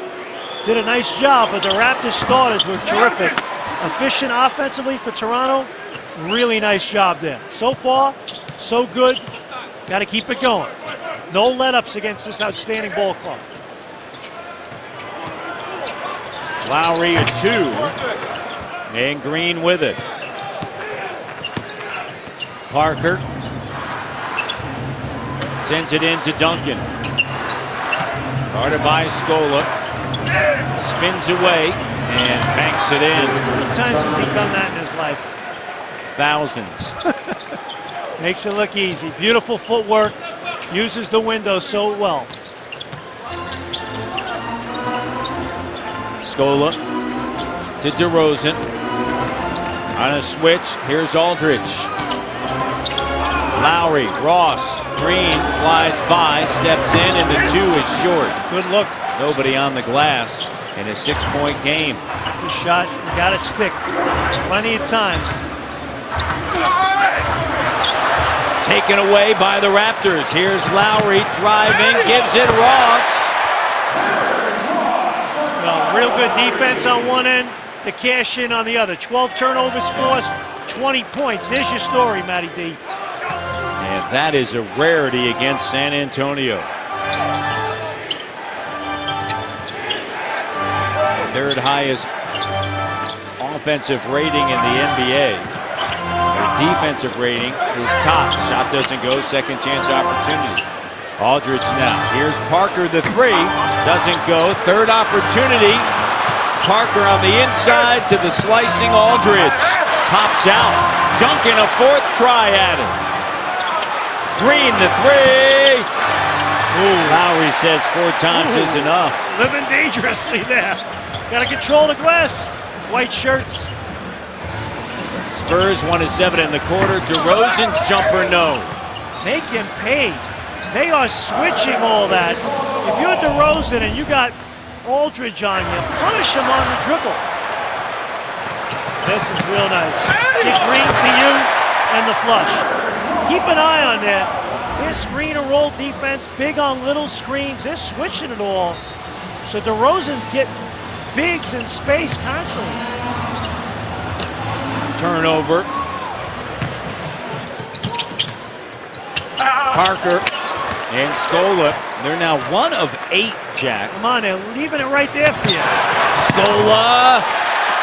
did a nice job, but the Raptors starters were terrific. Efficient offensively for Toronto. Really nice job there. So far, so good. Got to keep it going. No let-ups against this outstanding ball club. Lowry at 2, and Green with it. Parker sends it in to Duncan. Guarded by Scola. Spins away and banks it in. How many times has he done that in his life? Thousands. Makes it look easy. Beautiful footwork. Uses the window so well. Scola to DeRozan. On a switch, here's Aldridge. Lowry, Ross, Green flies by, steps in, and the 2 is short. Good look. Nobody on the glass in a 6-point game. It's a shot. You got to stick. Plenty of time. Taken away by the Raptors. Here's Lowry driving, gives it Ross. Well, real good defense on one end, the cash in on the other. 12 turnovers forced, 20 points. There's your story, Matty D. And that is a rarity against San Antonio. Third highest offensive rating in the NBA. Their defensive rating is top. Shot doesn't go, second chance opportunity. Aldridge now. Here's Parker, the three. Doesn't go. Third opportunity. Parker on the inside to the slicing Aldridge. Pops out. Duncan a fourth try at it. Green the three. Ooh, Lowry says 4 times is enough. Living dangerously there. Got to control the glass. White shirts. Spurs 1-7 in the quarter. DeRozan's jumper no. Make him pay. They are switching all that. If you're DeRozan and you got Aldridge on you, punish him on the dribble. This is real nice. Get Green to you and the flush. Keep an eye on that. Their screen and roll defense, big on little screens. They're switching it all. So DeRozan's getting bigs in space constantly. Turnover. Parker and Scola. They're now 1 of 8, Jack. Come on, they're leaving it right there for you. Scola.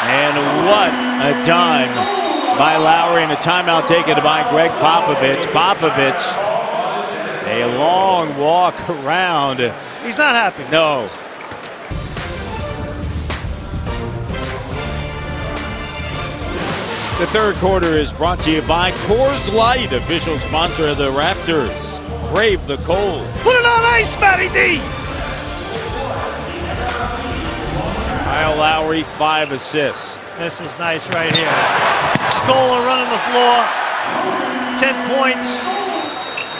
And what a dime by Lowry, and a timeout taken by Greg Popovich. Popovich, a long walk around. He's not happy. No. The third quarter is brought to you by Coors Light, official sponsor of the Raptors. Brave the cold. Put it on ice, Matty D. Kyle Lowry, 5 assists. This is nice right here. Scola running the floor. 10 points.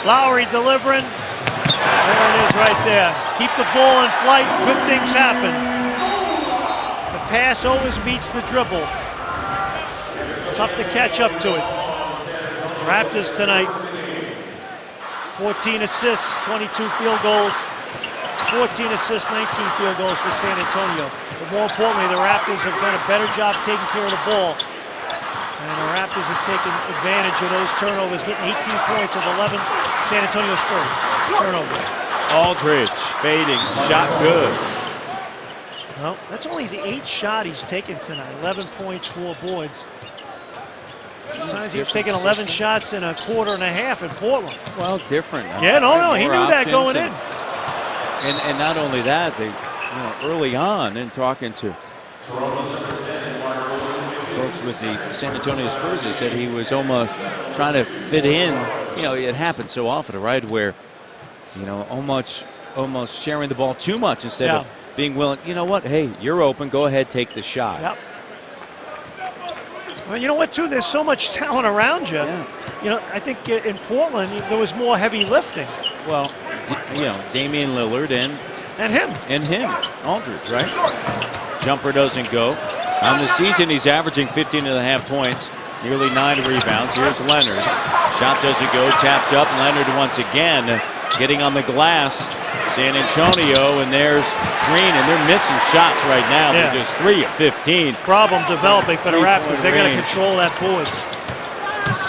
Lowry delivering. There it is right there. Keep the ball in flight. Good things happen. The pass always beats the dribble. Tough to catch up to it. Raptors tonight. 14 assists, 22 field goals. 14 assists, 19 field goals for San Antonio. But more importantly, the Raptors have done a better job taking care of the ball. And the Raptors have taken advantage of those turnovers, getting 18 points of 11 San Antonio Spurs turnovers. Aldridge fading, shot good. Well, that's only the 8th shot he's taken tonight. 11 points, 4 boards. Sometimes he's taken 11 shots in a quarter and a half in Portland. Well, different. Yeah, no, he knew that going in. And not only that, they, early on in talking to folks with the San Antonio Spurs, they said he was almost trying to fit in. It happens so often, right, where, almost sharing the ball too much instead of being willing. You know what? Hey, you're open. Go ahead, take the shot. Yep. Well, you know what, too? There's so much talent around you. Yeah. I think in Portland there was more heavy lifting. Well, Damian Lillard and him, Aldridge, right? Jumper doesn't go. On the season, he's averaging 15.5 points, nearly 9 rebounds. Here's Leonard. Shot doesn't go. Tapped up. Leonard once again getting on the glass. San Antonio, and there's Green, and they're missing shots right now. They're just 3 of 15. Problem developing for the Raptors. They're going to control that boards.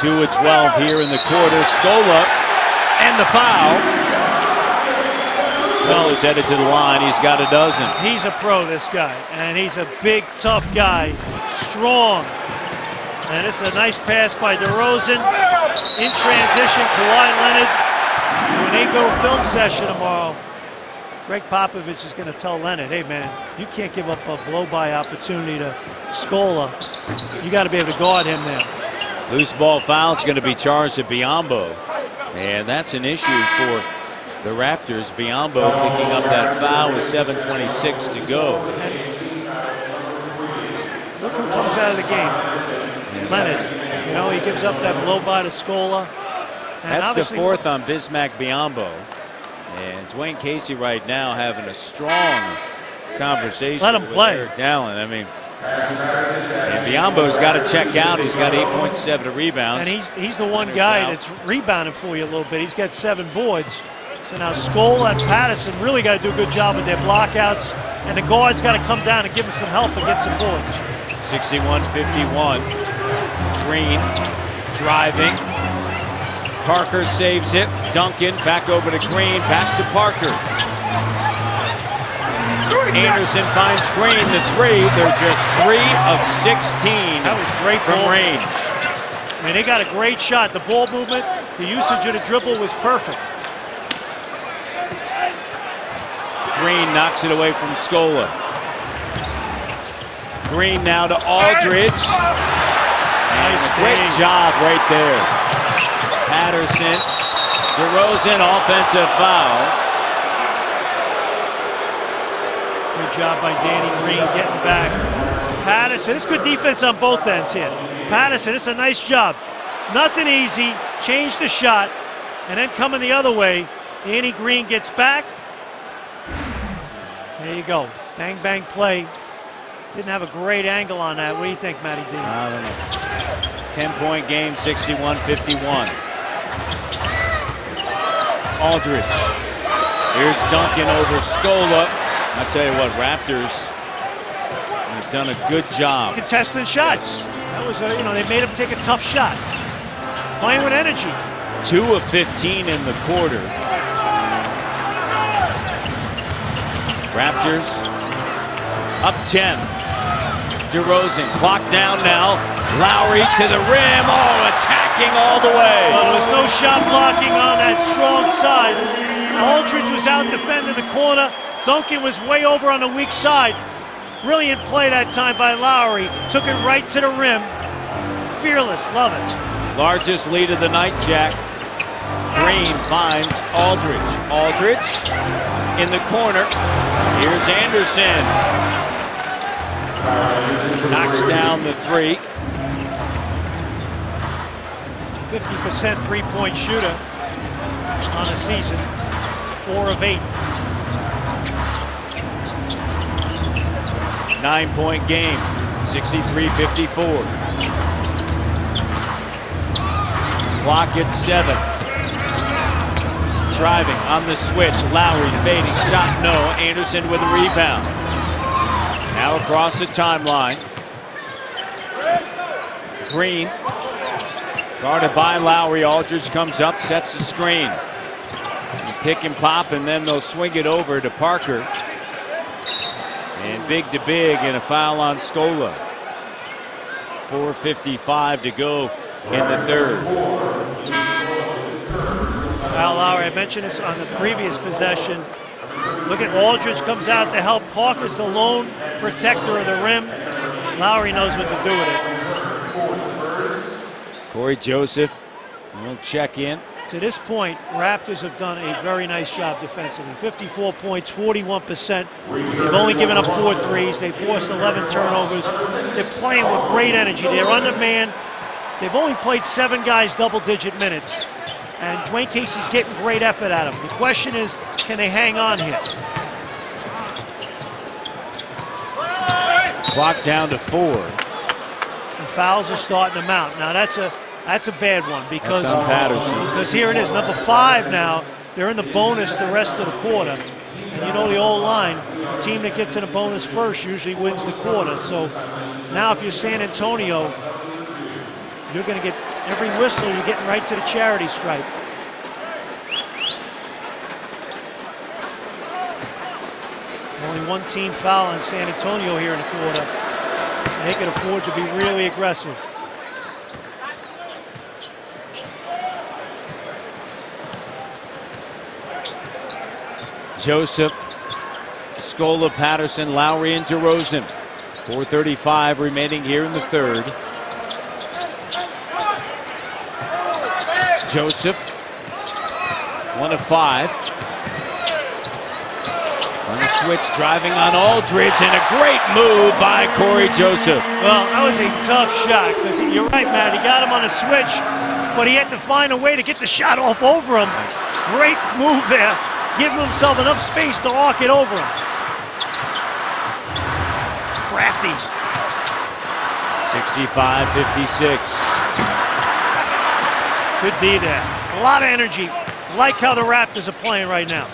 2 of 12 here in the quarter. Scola, and the foul. Well, is headed to the line. He's got a dozen. He's a pro, this guy, and he's a big, tough guy, strong. And it's a nice pass by DeRozan. In transition, Kawhi Leonard. When they go film session tomorrow, Greg Popovich is going to tell Leonard, hey, man, you can't give up a blow-by opportunity to Scola. You got to be able to guard him there. Loose ball foul is going to be charged at Biyombo. And that's an issue for the Raptors. Biyombo picking up that foul with 7:26 to go. Look who comes out of the game. Leonard. He gives up that blow-by to Scola. And that's the 4th on Bismack Biyombo. And Dwayne Casey right now having a strong conversation Let him with play. Eric Dallin. And Biyombo's got to check out. He's got 8.7 rebounds. And he's the one guy that's rebounding for you a little bit. He's got 7 boards. So now Scola and Patterson really got to do a good job with their blockouts. And the guards got to come down and give them some help and get some boards. 61-51. Green driving. Parker saves it. Duncan back over to Green, back to Parker. Anderson finds Green, the three. They're just 3 of 16. That was great from ball. range. I mean, they got a great shot. The ball movement, the usage of the dribble was perfect. Green knocks it away from Scola. Green now to Aldridge. Nice Great job right there. Patterson, DeRozan, offensive foul. Good job by Danny Green getting back. Patterson, it's good defense on both ends here. Patterson, it's a nice job. Nothing easy, change the shot, and then coming the other way, Danny Green gets back. There you go. Bang, bang play. Didn't have a great angle on that. What do you think, Matty D? I don't know. 10-point game, 61-51. Aldridge. Here's Duncan over Scola. I tell you what, Raptors have done a good job. Contesting shots. That was, they made him take a tough shot. Playing with energy. 2 of 15 in the quarter. Raptors up 10. DeRozan, clock down now. Lowry to the rim. Oh, attacking all the way. Well, there was no shot blocking on that strong side. Aldridge was out defending the corner. Duncan was way over on the weak side. Brilliant play that time by Lowry. Took it right to the rim. Fearless, love it. Largest lead of the night, Jack. Green finds Aldridge. Aldridge in the corner. Here's Anderson. Knocks down the three. 50% three-point shooter on the season. 4 of 8. 9-point game. 63-54. Clock at 7. Driving on the switch. Lowry fading. Shot no. Anderson with a rebound. Now across the timeline. Green. Guarded by Lowry. Aldridge comes up, sets the screen. You pick and pop, and then they'll swing it over to Parker. And big to big, and a foul on Scola. 4:55 to go in the third. Al Lowry, I mentioned this on the previous possession. Look at Aldridge comes out to help. Parker's the lone protector of the rim. Lowry knows what to do with it. Corey Joseph will check in. To this point, Raptors have done a very nice job defensively. 54 points, 41%. They've only given up 4 threes. They forced 11 turnovers. They're playing with great energy. They're undermanned. They've only played 7 guys double-digit minutes. And Dwayne Casey's getting great effort out of them. The question is, can they hang on here? Clock down to 4. The fouls are starting to mount. Now that's a bad one because That's on Patterson. Because here it is, number 5 now. They're in the bonus the rest of the quarter. And you know the old line, the team that gets in a bonus first usually wins the quarter. So now if you're San Antonio, you're going to get every whistle, you're getting right to the charity stripe. Only one team foul on San Antonio here in the quarter. So they can afford to be really aggressive. Joseph, Scola, Patterson, Lowry, and DeRozan. 4:35 remaining here in the third. Joseph, 1 of 5. On the switch, driving on Aldridge, and a great move by Corey Joseph. Well, that was a tough shot, because you're right, Matt. He got him on a switch, but he had to find a way to get the shot off over him. Great move there, giving himself enough space to arc it over him. Crafty. 65-56. Good D there. A lot of energy. Like how the Raptors are playing right now.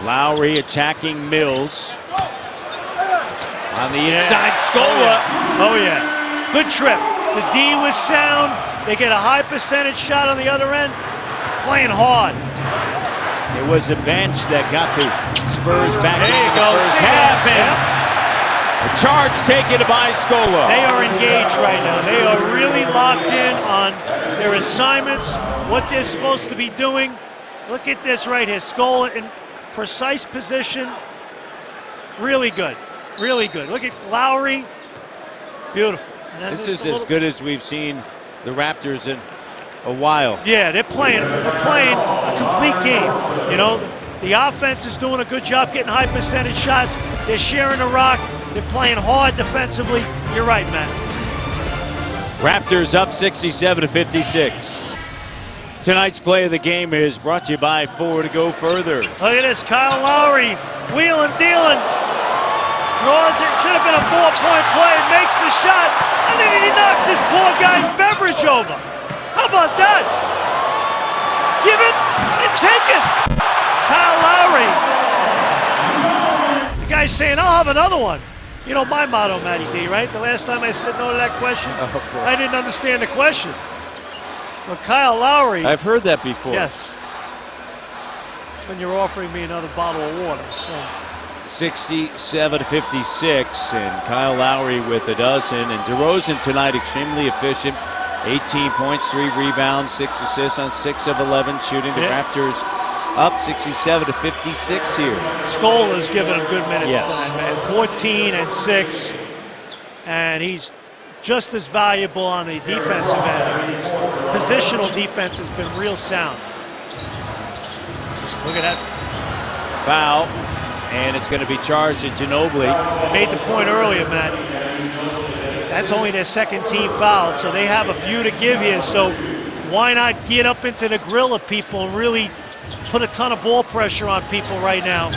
Lowry attacking Mills. On the inside, Scola. Oh, yeah. Good trip. The D was sound. They get a high percentage shot on the other end. playing hard. It was a bench that got the Spurs back There into you the go. first See half. that? And a charge taken by Scola. They are engaged right now. They are really locked in on their assignments, what they're supposed to be doing. Look at this right here. Scola in precise position. Really good. Really good. Look at Lowry. Beautiful. And This is as good as we've seen the Raptors in a while. Yeah, they're playing a complete game. You know, the offense is doing a good job getting high percentage shots. They're sharing the rock. They're playing hard defensively. You're right, Matt. Raptors up 67-56. Tonight's play of the game is brought to you by 4 to go further. Look at this, Kyle Lowry, wheeling, dealing. Draws it, should have been a 4-point play, makes the shot, and then he knocks this poor guy's beverage over. How about that? Give it and take it. Kyle Lowry. The guy's saying, I'll have another one. You know my motto, Matty D, right? The last time I said no to that question, I didn't understand the question. But Kyle Lowry. I've heard that before. Yes. It's when you're offering me another bottle of water. So 67-56, and Kyle Lowry with a dozen. And DeRozan tonight extremely efficient. 18 points, 3 rebounds, 6 assists on 6 of 11 shooting. The Raptors up 67-56 here. Scola's giving him good minutes Yes. tonight, man. 14 and 6. And he's just as valuable on the defensive end. I mean, his positional defense has been real sound. Look at that. Foul, and it's going to be charged at Ginobili. I made the point earlier, Matt. That's only their second team foul, so they have a few to give here. So why not get up into the grill of people and really put a ton of ball pressure on people right now?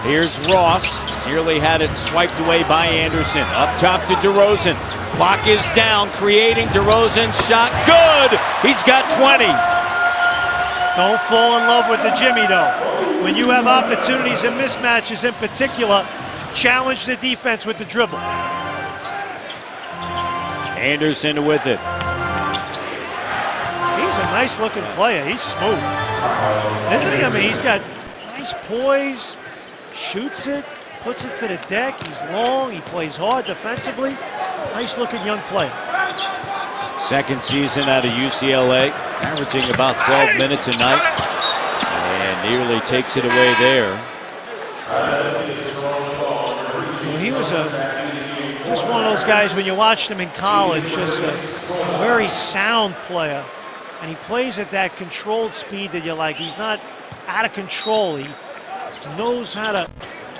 Here's Ross. Nearly had it swiped away by Anderson. Up top to DeRozan. Clock is down, creating DeRozan. Shot good. He's got 20. Don't fall in love with the Jimmy, though. When you have opportunities and mismatches in particular, challenge the defense with the dribble. Anderson with it. He's a nice-looking player. He's smooth. Isn't he? I mean, he's got nice poise, shoots it, puts it to the deck. He's long. He plays hard defensively. Nice-looking young player. Second season out of UCLA, averaging about 12 minutes a night. And nearly takes it away there. Well, he was just one of those guys when you watched him in college, just a very sound player. And he plays at that controlled speed that you like. He's not out of control. He knows how to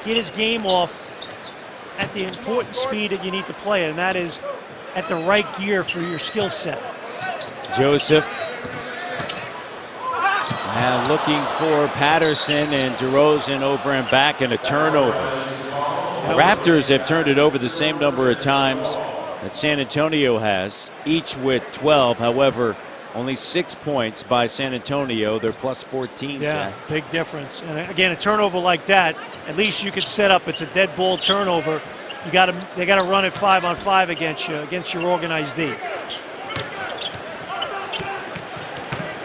get his game off at the important speed that you need to play it, and that is at the right gear for your skill set. Joseph looking for Patterson, and DeRozan over and back, and a turnover. The Raptors have turned it over the same number of times that San Antonio has, each with 12. However, only 6 points by San Antonio. They're plus 14. Yeah, Jack. big difference. And again, a turnover like that, at least you could set up. It's a dead ball turnover. They got to run it 5-on-5 against your organized D.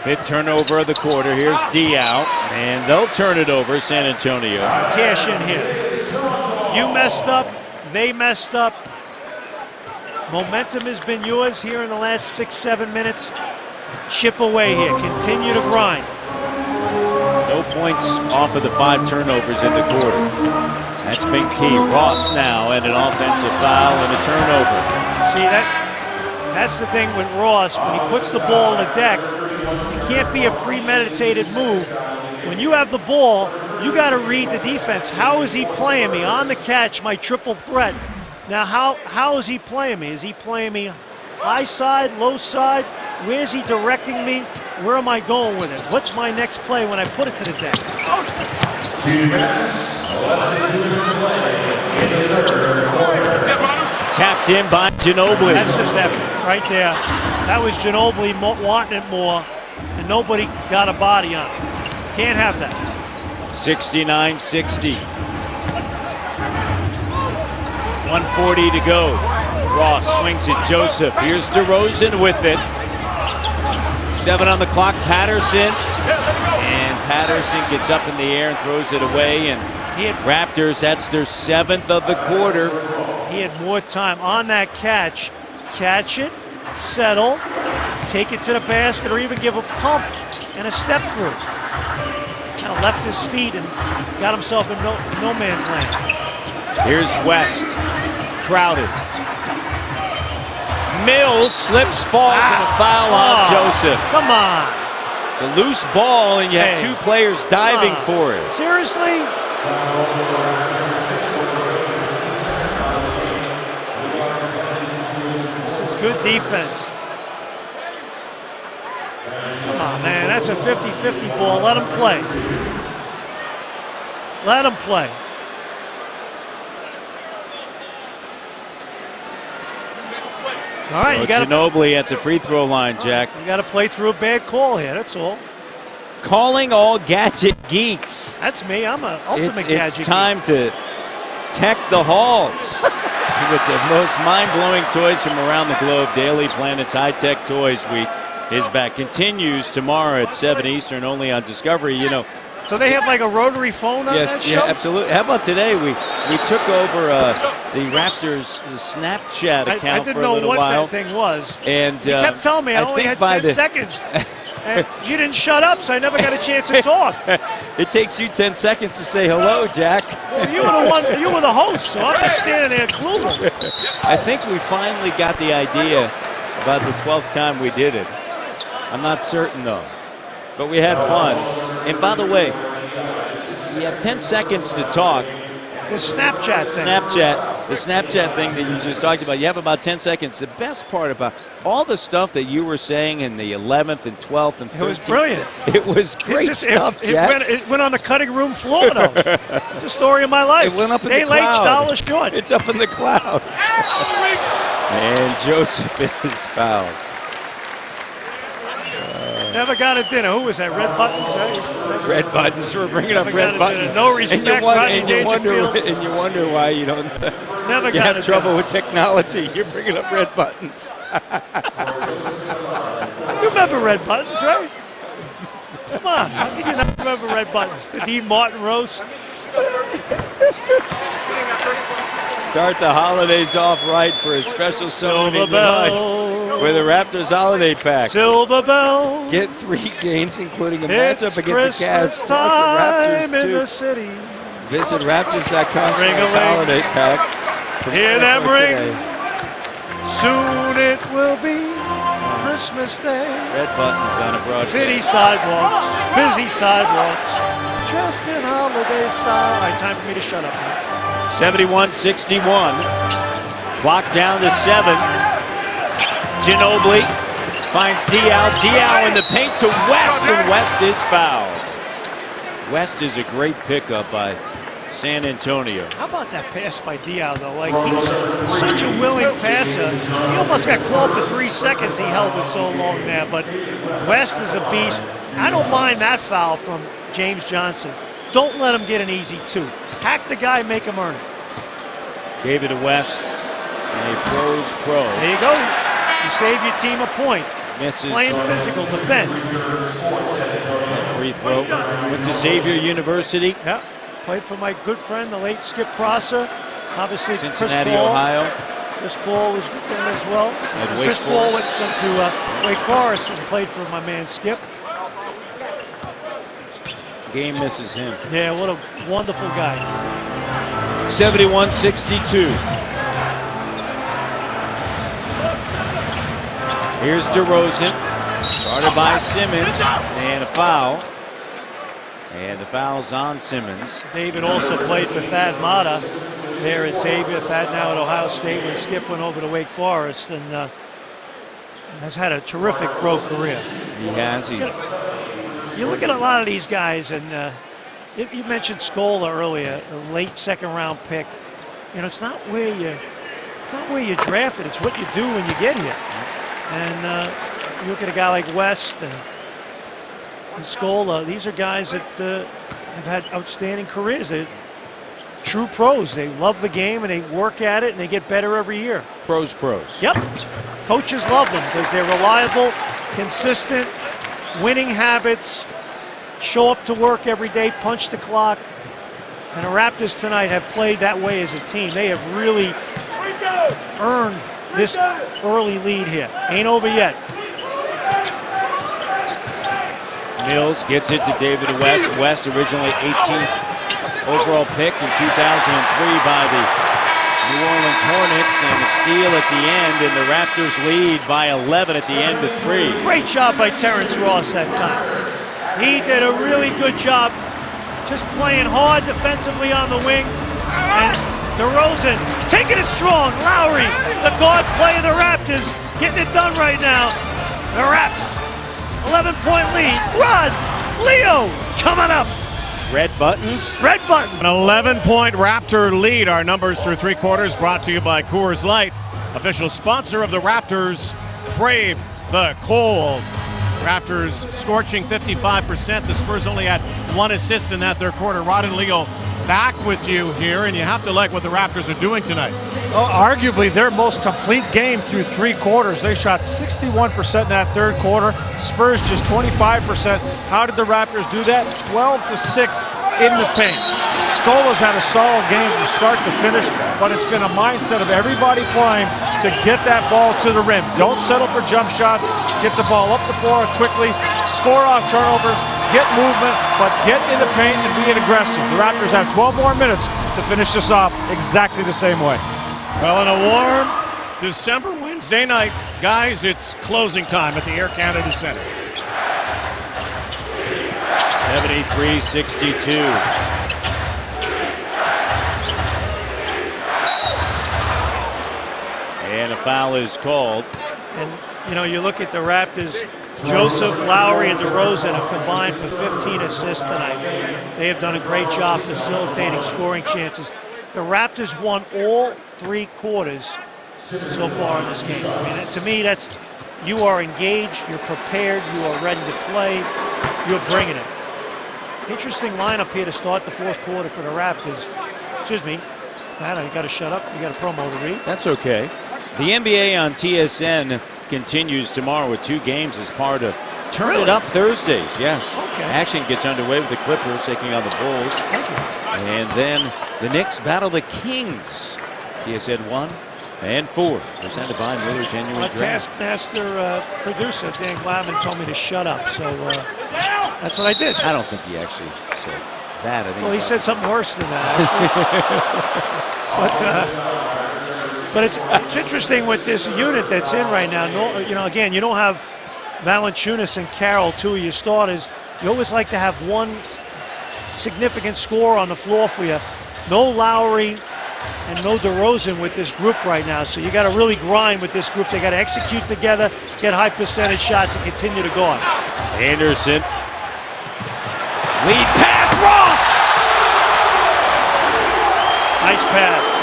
Fifth turnover of the quarter. Here's D out, and they'll turn it over, San Antonio. Cash in here. You messed up. They messed up. Momentum has been yours here in the last 6-7 minutes. Chip away here. Continue to grind. No points off of the 5 turnovers in the quarter. That's been key. Ross now, and an offensive foul and a turnover. See, that's the thing with Ross. When he puts the ball on the deck, it can't be a premeditated move. When you have the ball, you got to read the defense. How is he playing me? On the catch, my triple threat. Now, how is he playing me? Is he playing me high side, low side? Where's he directing me? Where am I going with it? What's my next play when I put it to the deck? Tapped in by Ginobili. That's just effort right there. That was Ginobili wanting it more, and nobody got a body on it. Can't have that. 69-60. 1:40 to go. Ross swings it. Joseph. Here's DeRozan with it. 2:07 on the clock. Patterson. And Patterson gets up in the air and throws it away. And Raptors, that's their 7th of the quarter. He had more time on that catch. Catch it, settle, take it to the basket, or even give a pump and a step through. Kind of left his feet and got himself in no man's land. Here's West. Crowded. Mills slips, falls, and a foul on Joseph. Come on. It's a loose ball, and you have two players diving for it. Seriously? This is good defense. Come on, man. That's a 50-50 ball. Let him play. Let him play. All right, you got Ginobili at the free throw line, Jack. You got to play through a bad call here. That's all. Calling all gadget geeks. That's me. I'm an ultimate gadget It's time to tech the halls with the most mind-blowing toys from around the globe. Daily Planet's High-Tech Toys Week is back. Continues tomorrow at 7 Eastern, only on Discovery. You know. So they have like a rotary phone on that show? Yeah, absolutely. How about today? We took over the Raptors Snapchat account for a little while. I didn't know what that thing was. And you kept telling me I only had 10 seconds. And you didn't shut up, so I never got a chance to talk. It takes you 10 seconds to say hello, Jack. Well, you were the host, so I'm just standing there clueless. I think we finally got the idea about the 12th time we did it. I'm not certain, though. But we had fun. And by the way, we have 10 seconds to talk. The Snapchat thing. The Snapchat thing that you just talked about. You have about 10 seconds. The best part about all the stuff that you were saying in the 11th and 12th and 13th. It was brilliant. It was great stuff, Jack. It went on the cutting room floor, though. It's a story of my life. It went up in the cloud. Day late, dollar short. It's up in the cloud. And Joseph is fouled. Never got a dinner. Who was that? Red Buttons, right? Red Buttons. We're bringing up Red Buttons. No respect, and you wonder why you don't. Never you got have trouble with technology. You're bringing up Red Buttons. You remember Red Buttons, right? Come on. How can you not remember Red Buttons? The Dean Martin roast. Start the holidays off right for a special Sunday night with the Raptors holiday pack. Silver Bell. Get 3 games, including a matchup against the Cavs. Time in the city. Visit Raptors.com for the holiday pack. Hear them ring. Soon it will be Christmas Day. Red Buttons on a broadcast. City sidewalks, busy sidewalks, dressed in holiday style. All right, time for me to shut up now. 71-61. Clock down to 7. Ginobili finds Diaw. Diaw in the paint to West, and West is fouled. West is a great pickup by San Antonio. How about that pass by Diaw, though? Like, he's such a willing passer. He almost got called for 3 seconds. He held it so long there. But West is a beast. I don't mind that foul from James Johnson. Don't let him get an easy 2. Hack the guy, make him earn it. Gave it to West. And a pro's pro. There you go. You save your team a point. Misses. Playing physical, defend. Free throw. Went to Xavier University. Yeah. Played for my good friend, the late Skip Prosser. Obviously, Cincinnati, Chris Paul. Ohio. Chris Paul was with them as well. Chris Paul went to Wake Forest and played for my man Skip. Game misses him. Yeah, what a wonderful guy. 71-62. Here's DeRozan. Started by Simmons. And a foul. And the foul's on Simmons. David also played for Thad Matta there at Xavier. Thad now at Ohio State when Skip went over to Wake Forest and has had a terrific pro career. He has. You look at a lot of these guys, and you mentioned Scola earlier, a late second-round pick. You know, it's not where you're drafted; it's what you do when you get here. And you look at a guy like West and Scola; these are guys that have had outstanding careers. They're true pros. They love the game and they work at it, and they get better every year. Pros. Yep. Coaches love them because they're reliable. consistent, winning habits, show up to work every day, punch the clock. And the Raptors tonight have played that way as a team. They have really earned this early lead here. Ain't over yet. Mills gets it to David West. West, originally 18th overall pick in 2003 by the New Orleans Hornets, and a steal at the end, and the Raptors lead by 11 at the end of 3. Great job by Terrence Ross that time. He did a really good job just playing hard defensively on the wing. And DeRozan taking it strong. Lowry, the guard play of the Raptors, getting it done right now. The Raps, 11-point lead. Rod, Leo, coming up. Red buttons. Red button. An 11-point Raptor lead. Our numbers through 3 quarters brought to you by Coors Light, official sponsor of the Raptors. Brave the cold. Raptors scorching 55%. The Spurs only had 1 assist in that 3rd quarter. Rod and Leo back with you here, and you have to like what the Raptors are doing tonight. Well, arguably their most complete game through 3 quarters. They shot 61% in that 3rd quarter. Spurs just 25%. How did the Raptors do that? 12-6 in the paint. Scola's had a solid game from start to finish, but it's been a mindset of everybody playing to get that ball to the rim. Don't settle for jump shots. Get the ball up the floor quickly. Score off turnovers. Get movement, but get in the paint and be aggressive. The Raptors have 12 more minutes to finish this off exactly the same way. Well, in a warm December Wednesday night, guys, it's closing time at the Air Canada Center. 73-62. And a foul is called. And, you know, you look at the Raptors, Joseph, Lowry, and DeRozan have combined for 15 assists tonight. They have done a great job facilitating scoring chances. The Raptors won all 3 quarters so far in this game. I mean, to me, that's, you are engaged, you're prepared, you are ready to play, you're bringing it. Interesting lineup here to start the 4th quarter for the Raptors. Excuse me, Matt, I got to shut up. You got a promo to read. That's okay. The NBA on TSN continues tomorrow with 2 games as part of Turn It Up Thursdays. Yes. Okay. Action gets underway with the Clippers taking on the Bulls. Thank you. And then the Knicks battle the Kings. TSN 1 and 4, presented by Miller Genuine My Draft. taskmaster producer, Dan Glavin, told me to shut up, so that's what I did. I don't think he actually said that. I think Well, he said something worse than that, actually. But it's interesting with this unit that's in right now. No, you know, again, you don't have Valanciunas and Carroll, 2 of your starters. You always like to have one significant scorer on the floor for you. No Lowry and no DeRozan with this group right now. So you got to really grind with this group. They got to execute together, get high percentage shots, and continue to go on. Anderson. Lead pass, Ross! Nice pass.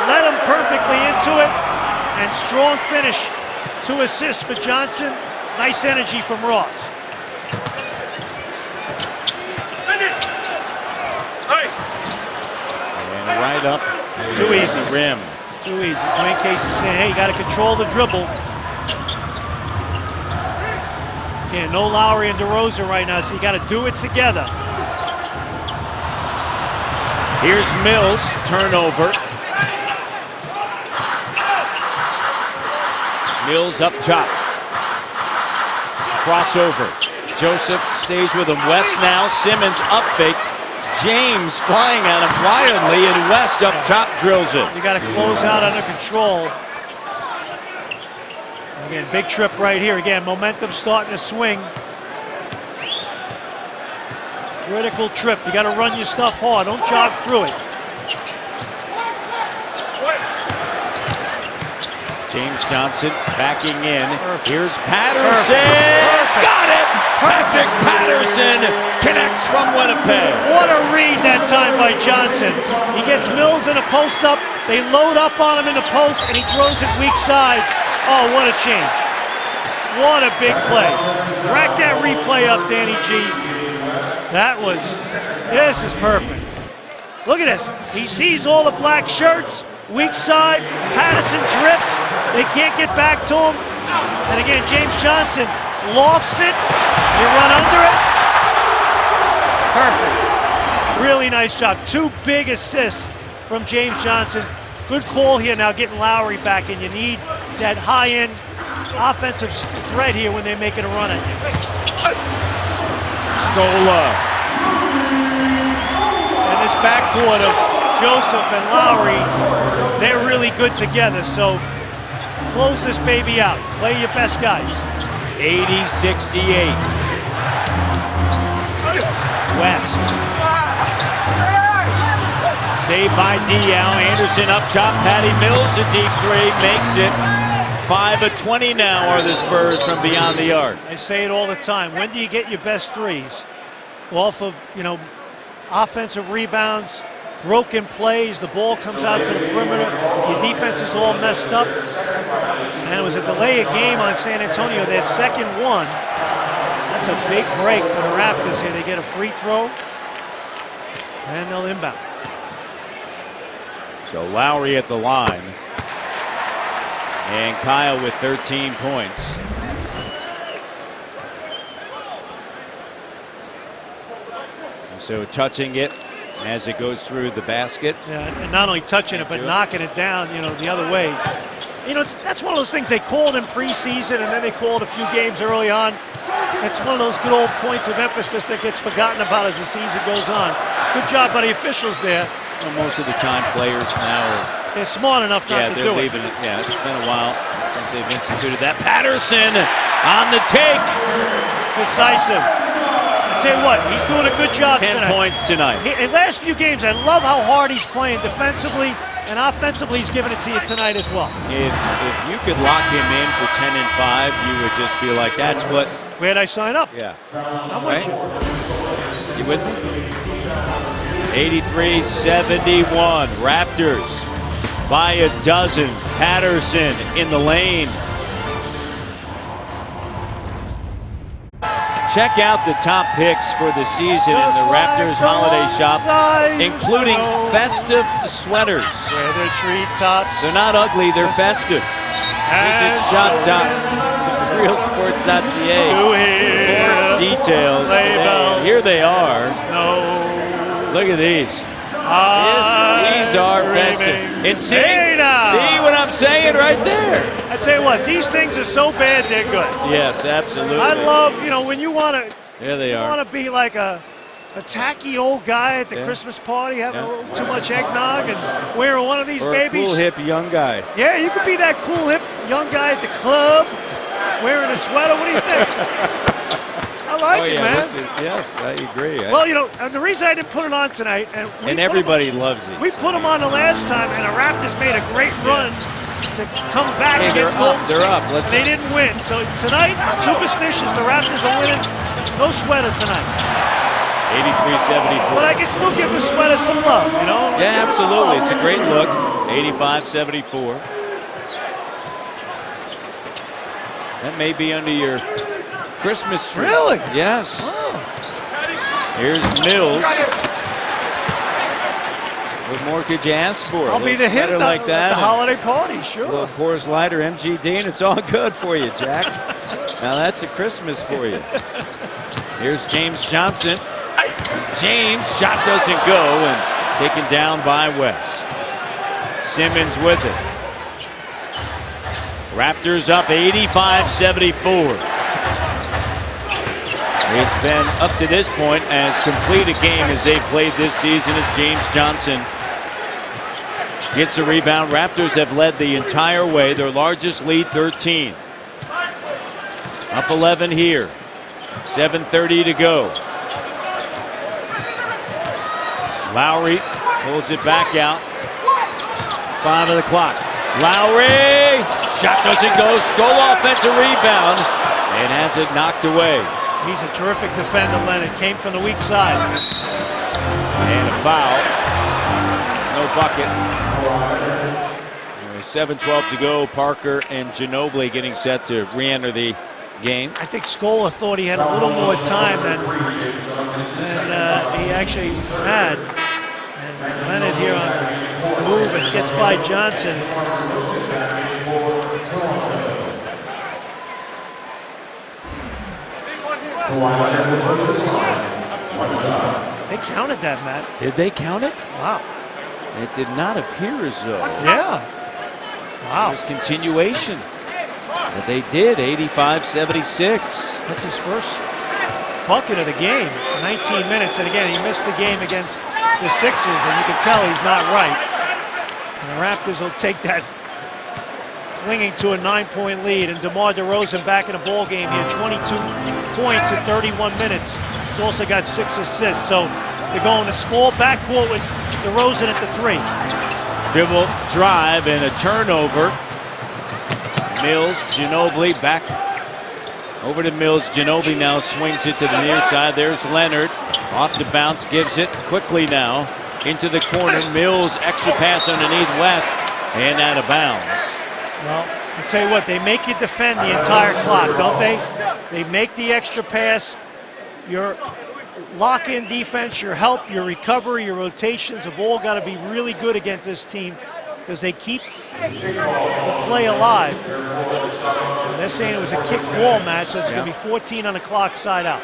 Led him perfectly into it. And strong finish. 2 assists for Johnson. Nice energy from Ross. And right up. Too easy. The rim. Too easy. Dwayne Casey saying, hey, you got to control the dribble. Again, no Lowry and DeRozan right now, so you got to do it together. Here's Mills, turnover. Mills up top. Crossover. Joseph stays with him. West now. Simmons up fake. James flying at him wildly, and West up top drills it. You got to close out under control. Again, big trip right here. Again, momentum starting to swing. Critical trip. You got to run your stuff hard. Don't jog through it. James Johnson backing in. Here's Patterson. Perfect. Got it! Patrick Patterson connects from Winnipeg. What a read that time by Johnson. He gets Mills in a post up. They load up on him in the post, and he throws it weak side. Oh, what a change. What a big play. Rack that replay up, Danny G. This is perfect. Look at this. He sees all the black shirts. Weak side, Patterson drifts. They can't get back to him. And again, James Johnson lofts it. You run under it. Perfect. Really nice job. 2 big assists from James Johnson. Good call here now getting Lowry back, and you need that high-end offensive threat here when they're making a run at you. Scola. And this backcourt of Joseph and Lowry, they're really good together. So close this baby out. Play your best guys. 80-68. West. Saved by Diao. Anderson up top. Patty Mills, a deep 3, makes it. 5 of 20 now are the Spurs from beyond the arc. I say it all the time. When do you get your best threes? Off of, offensive rebounds, broken plays, the ball comes out to the perimeter, your defense is all messed up. And it was a delay of game on San Antonio, their second one. That's a big break for the Raptors here. They get a free throw, and they'll inbound. So Lowry at the line. And Kyle with 13 points. So touching it as it goes through the basket. Yeah, and not only touching it, but knocking it down, the other way. That's one of those things they called in preseason, and then they called a few games early on. It's one of those good old points of emphasis that gets forgotten about as the season goes on. Good job by the officials there. Well, most of the time players now are... They're smart enough not to do it. Yeah, it's been a while since they've instituted that. Patterson on the take. Decisive. I tell you what, he's doing a good job 10 tonight. points tonight. In last few games, I love how hard he's playing defensively, and offensively he's giving it to you tonight as well. If you could lock him in for 10 and 5, you would just be like, that's what... Where'd I sign up? Yeah. I'm with you. You with me? 83-71. Raptors by a dozen. Patterson in the lane. Check out the top picks for the season in the Raptors holiday shop, including festive sweaters. Where the treetops. They're not ugly, they're festive. Visit shop.realsports.ca for more details today. Here they are. Look at these. These are festive. And see what I'm saying right there? I tell you what, these things are so bad they're good. Yes, absolutely. I love, when you want to. There they are. You want to be like a tacky old guy at the Christmas party, having a little too much eggnog and wearing one of these or babies. A cool hip young guy. Yeah, you could be that cool hip young guy at the club, wearing a sweater. What do you think? I like it, man. Yes, I agree. Well, and the reason I didn't put it on tonight, and everybody loves it. We put them on the last time, and the Raptors made a great run to come back against Golden State. They're up. They didn't win. So tonight, superstitious, the Raptors are winning. No sweater tonight. 83-74. But I can still give the sweater some love, Yeah, absolutely. It's a great look. 85-74. That may be under your Christmas tree. Really? Yes. Oh. Here's Mills. What more could you ask for? I'll be the hit like that. The holiday party, sure. A little Coors Light or MGD, and it's all good for you, Jack. Now that's a Christmas for you. Here's James Johnson. James, shot doesn't go, and taken down by West. Simmons with it. Raptors up 85-74. It's been up to this point as complete a game as they've played this season as James Johnson gets a rebound. Raptors have led the entire way. Their largest lead, 13. Up 11 here. 7:30 to go. Lowry pulls it back out. 5 of the clock. Lowry! Shot doesn't go. Scola offensive rebound and has it knocked away. He's a terrific defender, Leonard. Came from the weak side. And a foul. No bucket. 7:12 to go. Parker and Ginobili getting set to re-enter the game. I think Scola thought he had a little more time than he actually had. And Leonard here on the move and gets by Johnson. They counted that, Matt. Did they count it? Wow. It did not appear as though. Yeah. Wow. There's continuation. But they did, 85-76. That's his first bucket of the game. 19 minutes, and again, he missed the game against the Sixers, and you can tell he's not right. And the Raptors will take that, clinging to a 9-point lead, and DeMar DeRozan back in the ball game here, 22 points in 31 minutes. He's also got 6 assists, so they're going a small backcourt with DeRozan at the 3. Dribble, drive, and a turnover. Mills, Ginobili back over to Mills. Ginobili now swings it to the near side. There's Leonard. Off the bounce, gives it quickly now into the corner. Mills, extra pass underneath West, and out of bounds. Well, I'll tell you what, they make you defend the entire clock, don't they? They make the extra pass. Your lock-in defense, your help, your recovery, your rotations have all got to be really good against this team because they keep the play alive. They're saying it was a kick wall match, so it's going to be 14 on the clock, side out.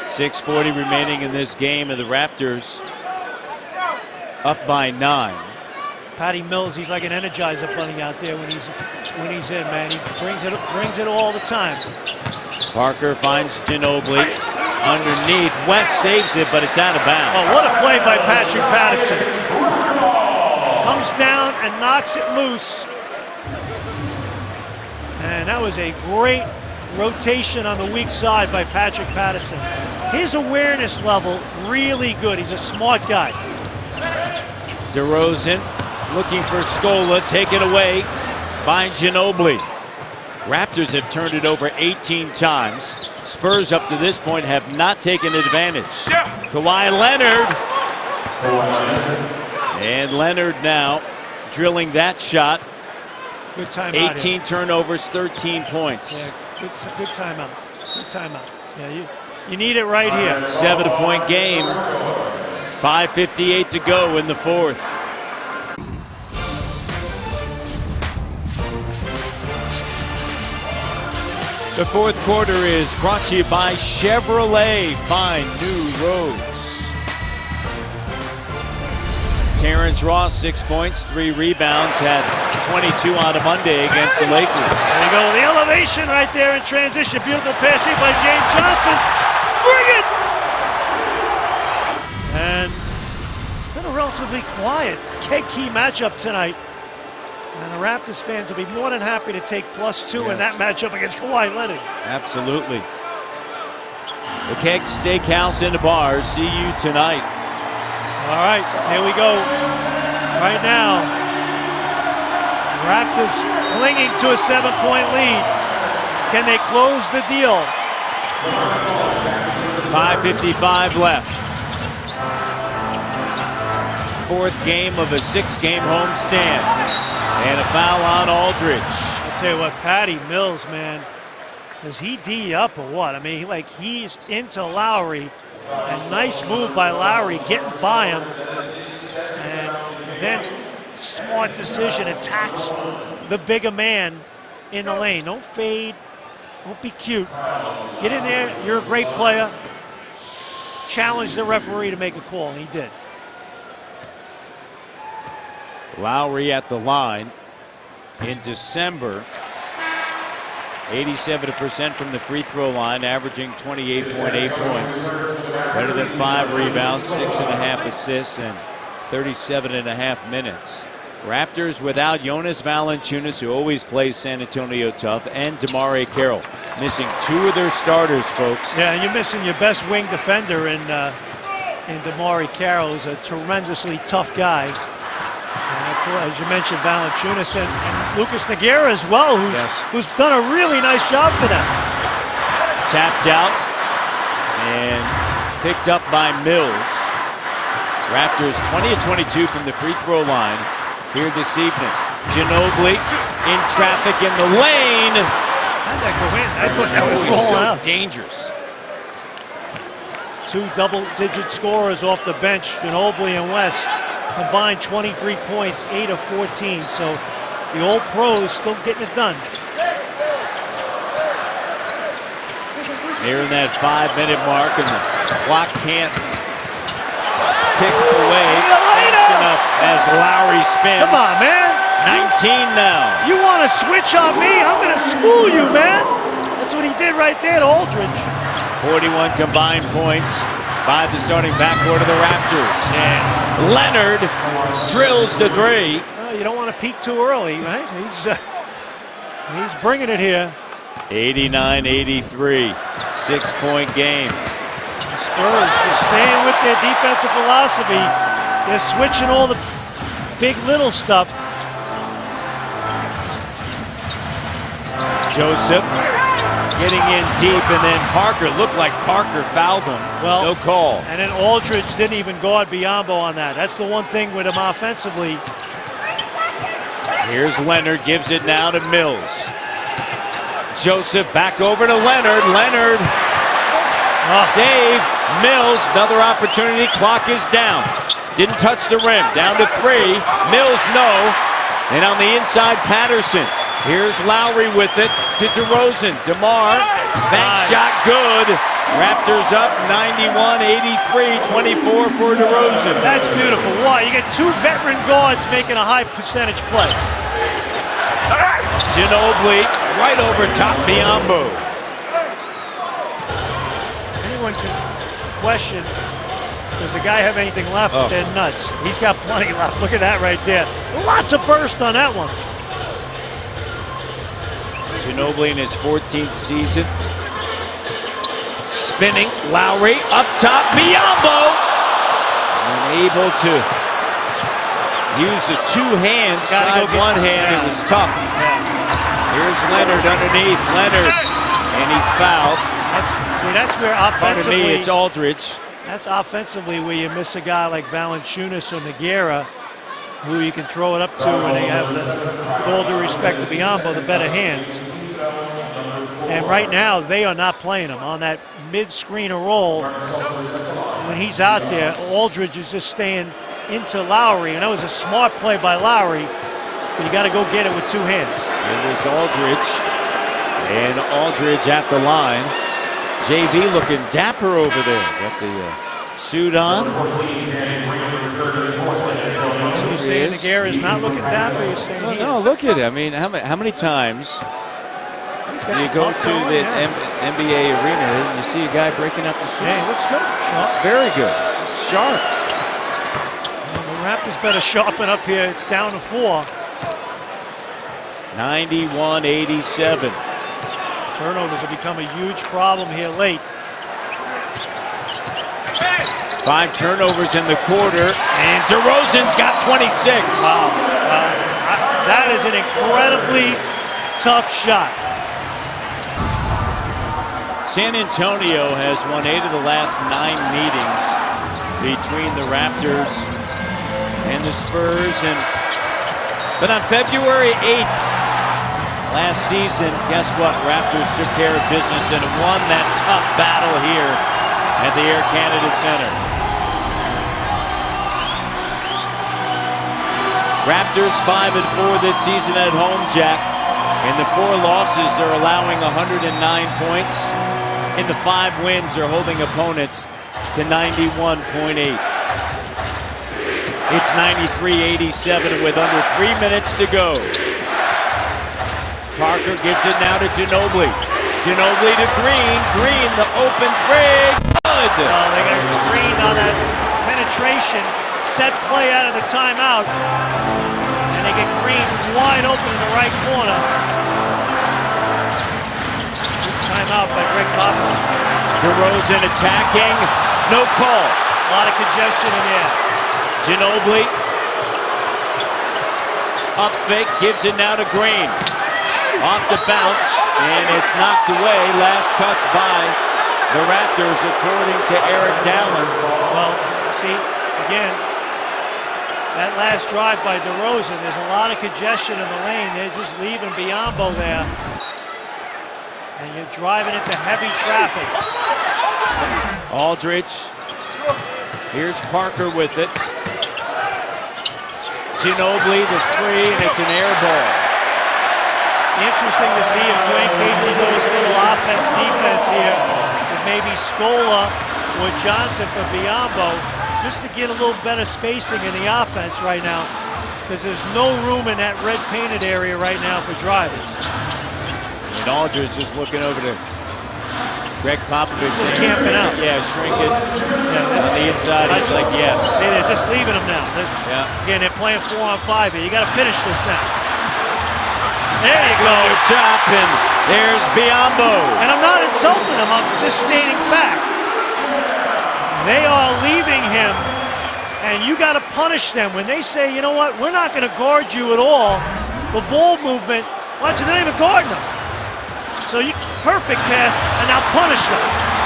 6:40 remaining in this game, and the Raptors up by 9. Patty Mills, he's like an Energizer bunny out there when he's in, man. He brings it all the time. Parker finds Ginobili underneath. West saves it, but it's out of bounds. Oh, what a play by Patrick Patterson. Comes down and knocks it loose. And that was a great rotation on the weak side by Patrick Patterson. His awareness level, really good. He's a smart guy. DeRozan looking for Scola, taken away by Ginobili. Raptors have turned it over 18 times. Spurs up to this point have not taken advantage. Kawhi Leonard. And Leonard now drilling that shot. Good timeout. 18 turnovers, 13 points. Yeah, good timeout. Good timeout. Yeah, you need it right here. 7-point game. 5:58 to go in the fourth. The fourth quarter is brought to you by Chevrolet. Find new roads. Terrence Ross, 6 points, 3 rebounds, had 22 on a Monday against the Lakers. There you go, the elevation right there in transition. Beautiful pass here by James Johnson. Bring it! And it's been a relatively quiet, key matchup tonight. And the Raptors fans will be more than happy to take +2 in that matchup against Kawhi Leonard. Absolutely. The Keg Steakhouse in the bars. See you tonight. All right, here we go. Right now, Raptors clinging to a 7-point lead. Can they close the deal? 5:55 left. Fourth game of a 6-game homestand. And a foul on Aldridge. I'll tell you what, Patty Mills, man, does he D up or what? I mean, he's into Lowry. And nice move by Lowry, getting by him. And then smart decision, attacks the bigger man in the lane. Don't fade, don't be cute. Get in there, you're a great player. Challenge the referee to make a call, and he did. Lowry at the line in December. 87% from the free throw line, averaging 28.8 points. Better than 5 rebounds, 6.5 assists, and 37.5 minutes. Raptors without Jonas Valanciunas, who always plays San Antonio tough, and DeMar Carroll, missing 2 of their starters, folks. Yeah, and you're missing your best wing defender in DeMar Carroll, who's a tremendously tough guy. And as you mentioned, Valanciunas and Lucas Nogueira as well, who's done a really nice job for them. Tapped out and picked up by Mills. Raptors 20 of 22 from the free throw line here this evening. Ginobili in traffic in the lane. How'd that go in? I thought that was rolling so out. Dangerous. 2 double-digit scorers off the bench, Ginobili and West. Combined 23 points, 8 of 14. So the old pros still getting it done. Nearing that 5-minute mark, and the clock can't tick away fast enough as Lowry spins. Come on, man. 19 now. You want to switch on me? I'm going to school you, man. That's what he did right there to Aldridge. 41 combined points by the starting backcourt of the Raptors. And Leonard drills the three. Well, you don't want to peak too early, right? He's bringing it here. 89-83, 6-point game. The Spurs just staying with their defensive philosophy. They're switching all the big little stuff. Joseph getting in deep, and then Parker looked like Parker fouled him. Well, no call. And then Aldridge didn't even guard Biyombo on that. That's the one thing with him offensively. Here's Leonard, gives it now to Mills. Joseph back over to Leonard. Leonard saved. Mills, another opportunity. Clock is down. Didn't touch the rim. Down to 3. Mills, no. And on the inside, Patterson. Here's Lowry with it to DeRozan. DeMar, bank shot good. Raptors up 91-83, 24 for DeRozan. That's beautiful. Why? You get 2 veteran guards making a high percentage play. Ginobili right over top Biyombo. Anyone can question, does the guy have anything left? They're nuts. He's got plenty left. Look at that right there. Lots of burst on that one. Ginobili in his 14th season. Spinning, Lowry up top, Biyombo! Unable to use the 2 hands, Gotta go get one hand, yeah. It was tough. Here's Leonard underneath, Leonard, and he's fouled. That's where Pardon offensively, me, it's Aldridge. that's offensively where you miss a guy like Valanciunas or Nogueira, who you can throw it up to, and they have, with all due respect to Biyombo, the better hands. And right now, they are not playing him on that mid-screener roll. When he's out there, Aldridge is just staying into Lowry, and that was a smart play by Lowry. But you got to go get it with 2 hands. It was Aldridge, and Aldridge at the line. JV looking dapper over there. Got the suit on. So you're saying Nogueira is not looking dapper? You're saying No, look at it. I mean, how many times you go to the NBA arena and you see a guy breaking up the suit? Hey, looks good. Sharp. Very good. Sharp. Well, the Raptors better sharpen up here. It's down to 4. 91-87. Turnovers have become a huge problem here late. 5 turnovers in the quarter, and DeRozan's got 26. Wow. That is an incredibly tough shot. San Antonio has won 8 of the last 9 meetings between the Raptors and the Spurs. But on February 8th last season, guess what? Raptors took care of business and won that tough battle here at the Air Canada Center. Raptors 5-4 this season at home, Jack. In the 4 losses, they're allowing 109 points. In the 5 wins, they're holding opponents to 91.8. It's 93-87 with under 3 minutes to go. Parker gives it now to Ginobili. Ginobili to Green. Green, the open 3. Good. Oh, they got screened on that penetration. Set play out of the timeout. And they get Green wide open in the right corner. Timeout by Greg Popovich. DeRozan attacking. No call. A lot of congestion in there. Ginobili. Up fake. Gives it now to Green. Off the bounce. And it's knocked away. Last touch by the Raptors, according to Eric Dallin. Well, see, again, that last drive by DeRozan, there's a lot of congestion in the lane. They're just leaving Biyombo there. And you're driving into heavy traffic. Aldridge. Here's Parker with it. Ginobili, the 3, and it's an air ball. Interesting to see if Dwayne Casey goes a little offense-defense here. maybe Scola or Johnson for Biombo, just to get a little better spacing in the offense right now, because there's no room in that red painted area right now for drivers. And Aldridge just looking over to Greg Popovich. Just camping out. Yeah, shrink it. On the inside, it's like, yes. See, they're just leaving them now. Again, they're playing 4-on-5 here. You got to finish this now. There you go. Top, and there's Biombo. And I'm not insulting them. I'm just stating fact. They are leaving him, and you got to punish them when they say, you know what, we're not going to guard you at all. The ball movement, watch, they're not even guarding them. So you perfect pass, and now punish them.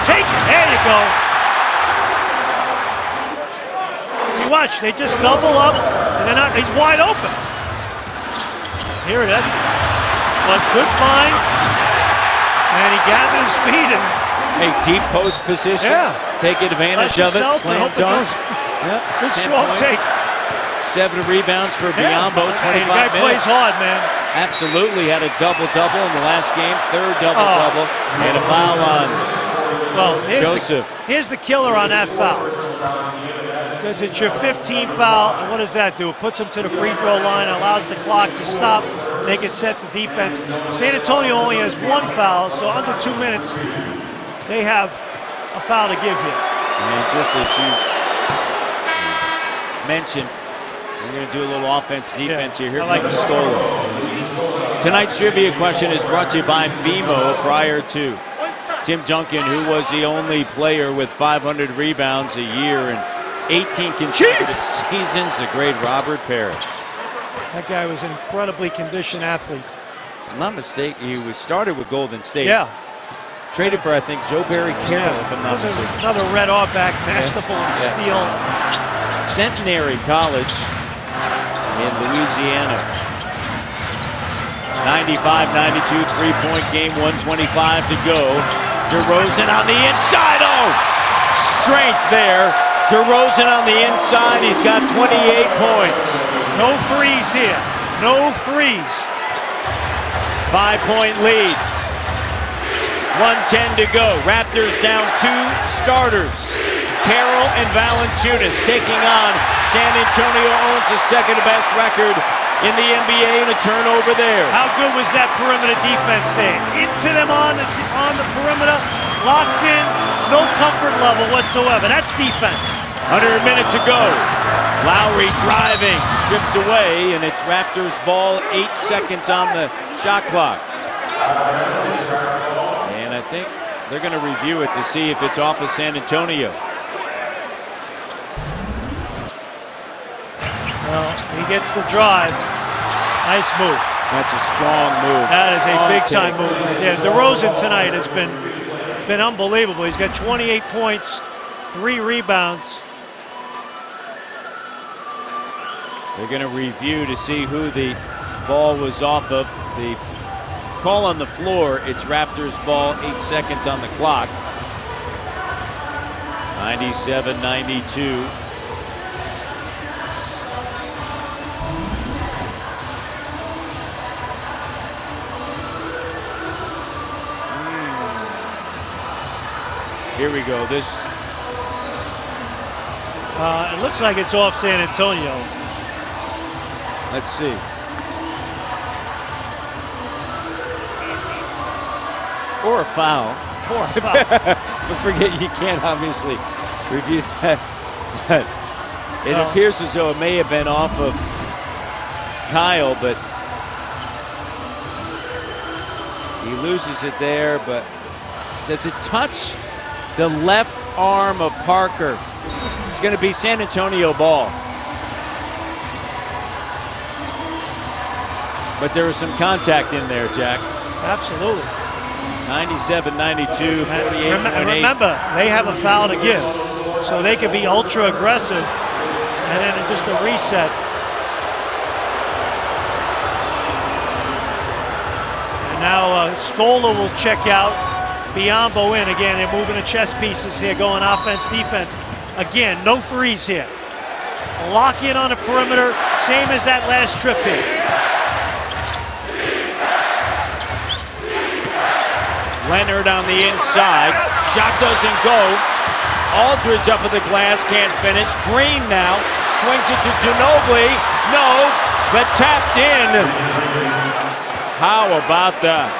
Take it. There you go. See, watch, they just double up, and they're not. He's wide open. Here, that's a good find, and he gathered his feet and. Hey, deep post position. Yeah. Take advantage of it. Slam dunk. Yep. Good strong take. 7 rebounds for Biombo. 25 hey, the guy minutes. plays hard, man. Absolutely had a double-double in the last game. 3rd double-double. And a foul on Joseph. Here's the killer on that foul. Because it's your 15th foul, and what does that do? It puts them to the free throw line, allows the clock to stop. They can set the defense. San Antonio only has 1 foul, so under 2 minutes, they have a foul to give here. And just as you mentioned, we're going to do a little offense-defense here. Here comes Scola. Tonight's trivia question is brought to you by BMO. Prior to Tim Duncan, who was the only player with 500 rebounds a year and 18 consecutive seasons, the great Robert Parrish. That guy was an incredibly conditioned athlete. If I'm not mistaken, he was started with Golden State. Yeah. Traded for, I think, Joe Barry Carroll, if I'm not mistaken. Another red back, masterful steal. Centenary College in Louisiana. 95-92 3-point game, 125 to go. DeRozan on the inside. Oh, strength there. DeRozan on the inside. He's got 28 points. No threes here. No threes. 5-point lead. 1:10 to go. Raptors down 2 starters. Carroll and Valanciunas taking on San Antonio, owns the 2nd-best record in the NBA, and a turnover there. How good was that perimeter defense there? Into them on the perimeter, locked in, no comfort level whatsoever. That's defense. Under a minute to go. Lowry driving, stripped away, and it's Raptors ball. 8 seconds on the shot clock. And I think they're going to review it to see if it's off of San Antonio. Well, he gets the drive. Nice move. That's a strong move. That is a big-time move right there. DeRozan tonight has been unbelievable. He's got 28 points, 3 rebounds. They're going to review to see who the ball was off of. The call on the floor, it's Raptors ball, 8 seconds on the clock. 97-92. Here we go. This. It looks like it's off San Antonio. Let's see. Or a foul. Or a foul. Don't forget, you can't obviously review that. But it appears as though it may have been off of Kyle, but he loses it there. But does it touch the left arm of Parker? It's going to be San Antonio ball. But there was some contact in there, Jack. Absolutely. 97-92, 48.8. Remember, they have a foul to give, so they could be ultra aggressive, and then just a reset. And now Scola will check out. Biombo in again. They're moving the chess pieces here, going offense, defense. Again, no threes here. Lock in on the perimeter, same as that last trip here. Leonard on the inside. Shot doesn't go. Aldridge up at the glass, can't finish. Green now swings it to Ginobili. No, but tapped in. How about that?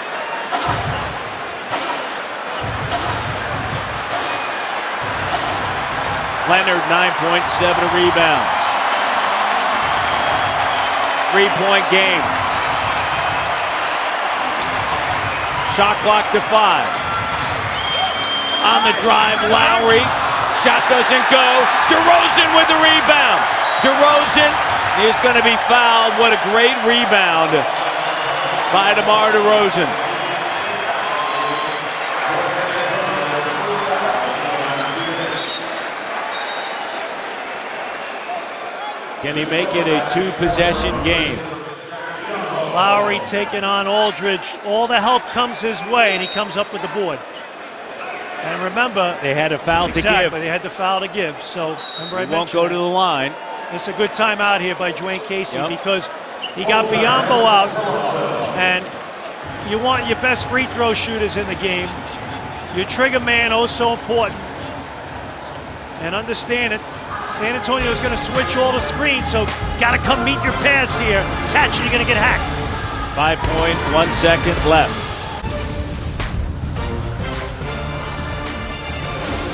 Leonard, 9 points, 7 rebounds. 3-point game. Shot clock to 5. On the drive, Lowry. Shot doesn't go. DeRozan with the rebound. DeRozan is going to be fouled. What a great rebound by DeMar DeRozan. Can he make it a 2-possession game? Lowry taking on Aldridge. All the help comes his way, and he comes up with the board. And remember, They had a foul to exactly, give. they had the foul to give. So remember, I He won't mentioned go that. to the line. It's a good timeout here by Dwayne Casey Yep. because he got Biyombo out, and you want your best free throw shooters in the game. Your trigger man, oh so important. And understand it, San Antonio is going to switch all the screens, so got to come meet your pass here. Catch it, you're going to get hacked. 5.1 seconds left.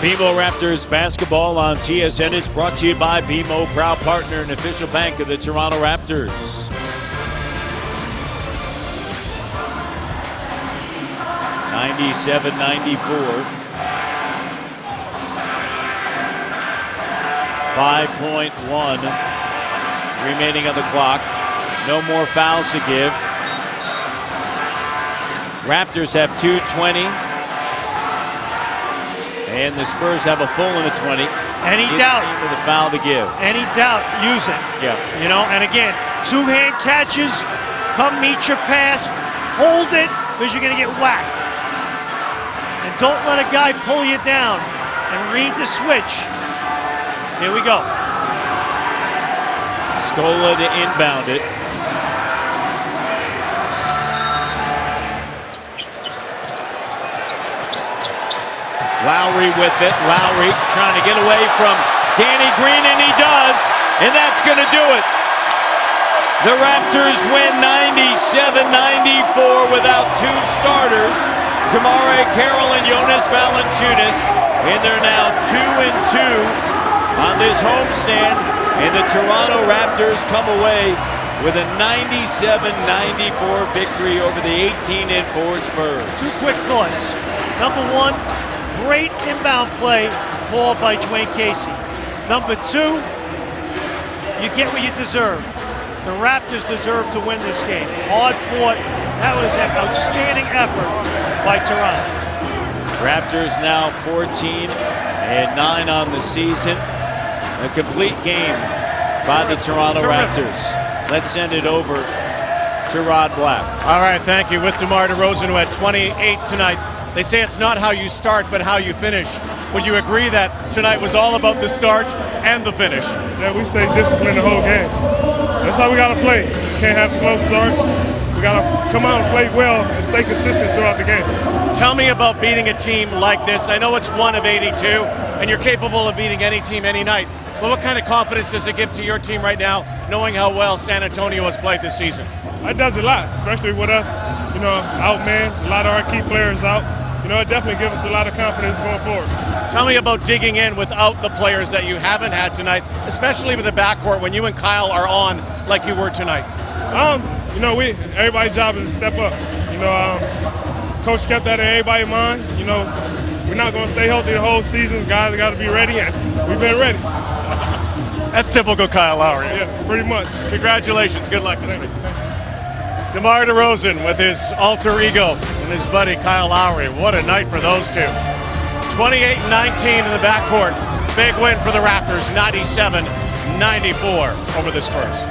BMO Raptors basketball on TSN is brought to you by BMO, proud partner and official bank of the Toronto Raptors. 97-94. 5.1 remaining on the clock. No more fouls to give. Raptors have 2:20. And the Spurs have a full and a 20. Any Neither doubt. team with a foul to give. Any doubt, use it. Yeah. You know, and again, two-hand catches, come meet your pass, hold it, because you're going to get whacked. And don't let a guy pull you down and read the switch. Here we go. Scola to inbound it. Lowry with it. Lowry trying to get away from Danny Green, and he does. And that's going to do it. The Raptors win 97-94 without two starters, DeMar Carroll and Jonas Valanciunas. And they're now 2-2 on this homestand. And the Toronto Raptors come away with a 97-94 victory over the 18-4 Spurs. Two quick thoughts. Number one, great inbound play called by Dwayne Casey. Number two, you get what you deserve. The Raptors deserve to win this game. Hard fought. That was an outstanding effort by Toronto. Raptors now 14-9 on the season. A complete game by the Toronto Raptors. Let's send it over to Rod Black. All right, thank you. With DeMar DeRozan, who had 28 tonight. They say it's not how you start, but how you finish. Would you agree that tonight was all about the start and the finish? Yeah, we stay disciplined the whole game. That's how we got to play. We can't have slow starts. We got to come out and play well and stay consistent throughout the game. Tell me about beating a team like this. I know it's one of 82, and you're capable of beating any team any night. But what kind of confidence does it give to your team right now, knowing how well San Antonio has played this season? It does a lot, especially with us, outmanned, a lot of our key players out. It definitely gives us a lot of confidence going forward. Tell me about digging in without the players that you haven't had tonight, especially with the backcourt when you and Kyle are on like you were tonight. Everybody's job is to step up. Coach kept that in everybody's mind. We're not going to stay healthy the whole season. Guys got to be ready, and we've been ready. That's typical Kyle Lowry. Yeah, pretty much. Congratulations. Good luck this week. DeMar DeRozan with his alter ego and his buddy Kyle Lowry. What a night for those two. 28-19 in the backcourt. Big win for the Raptors, 97-94 over the Spurs.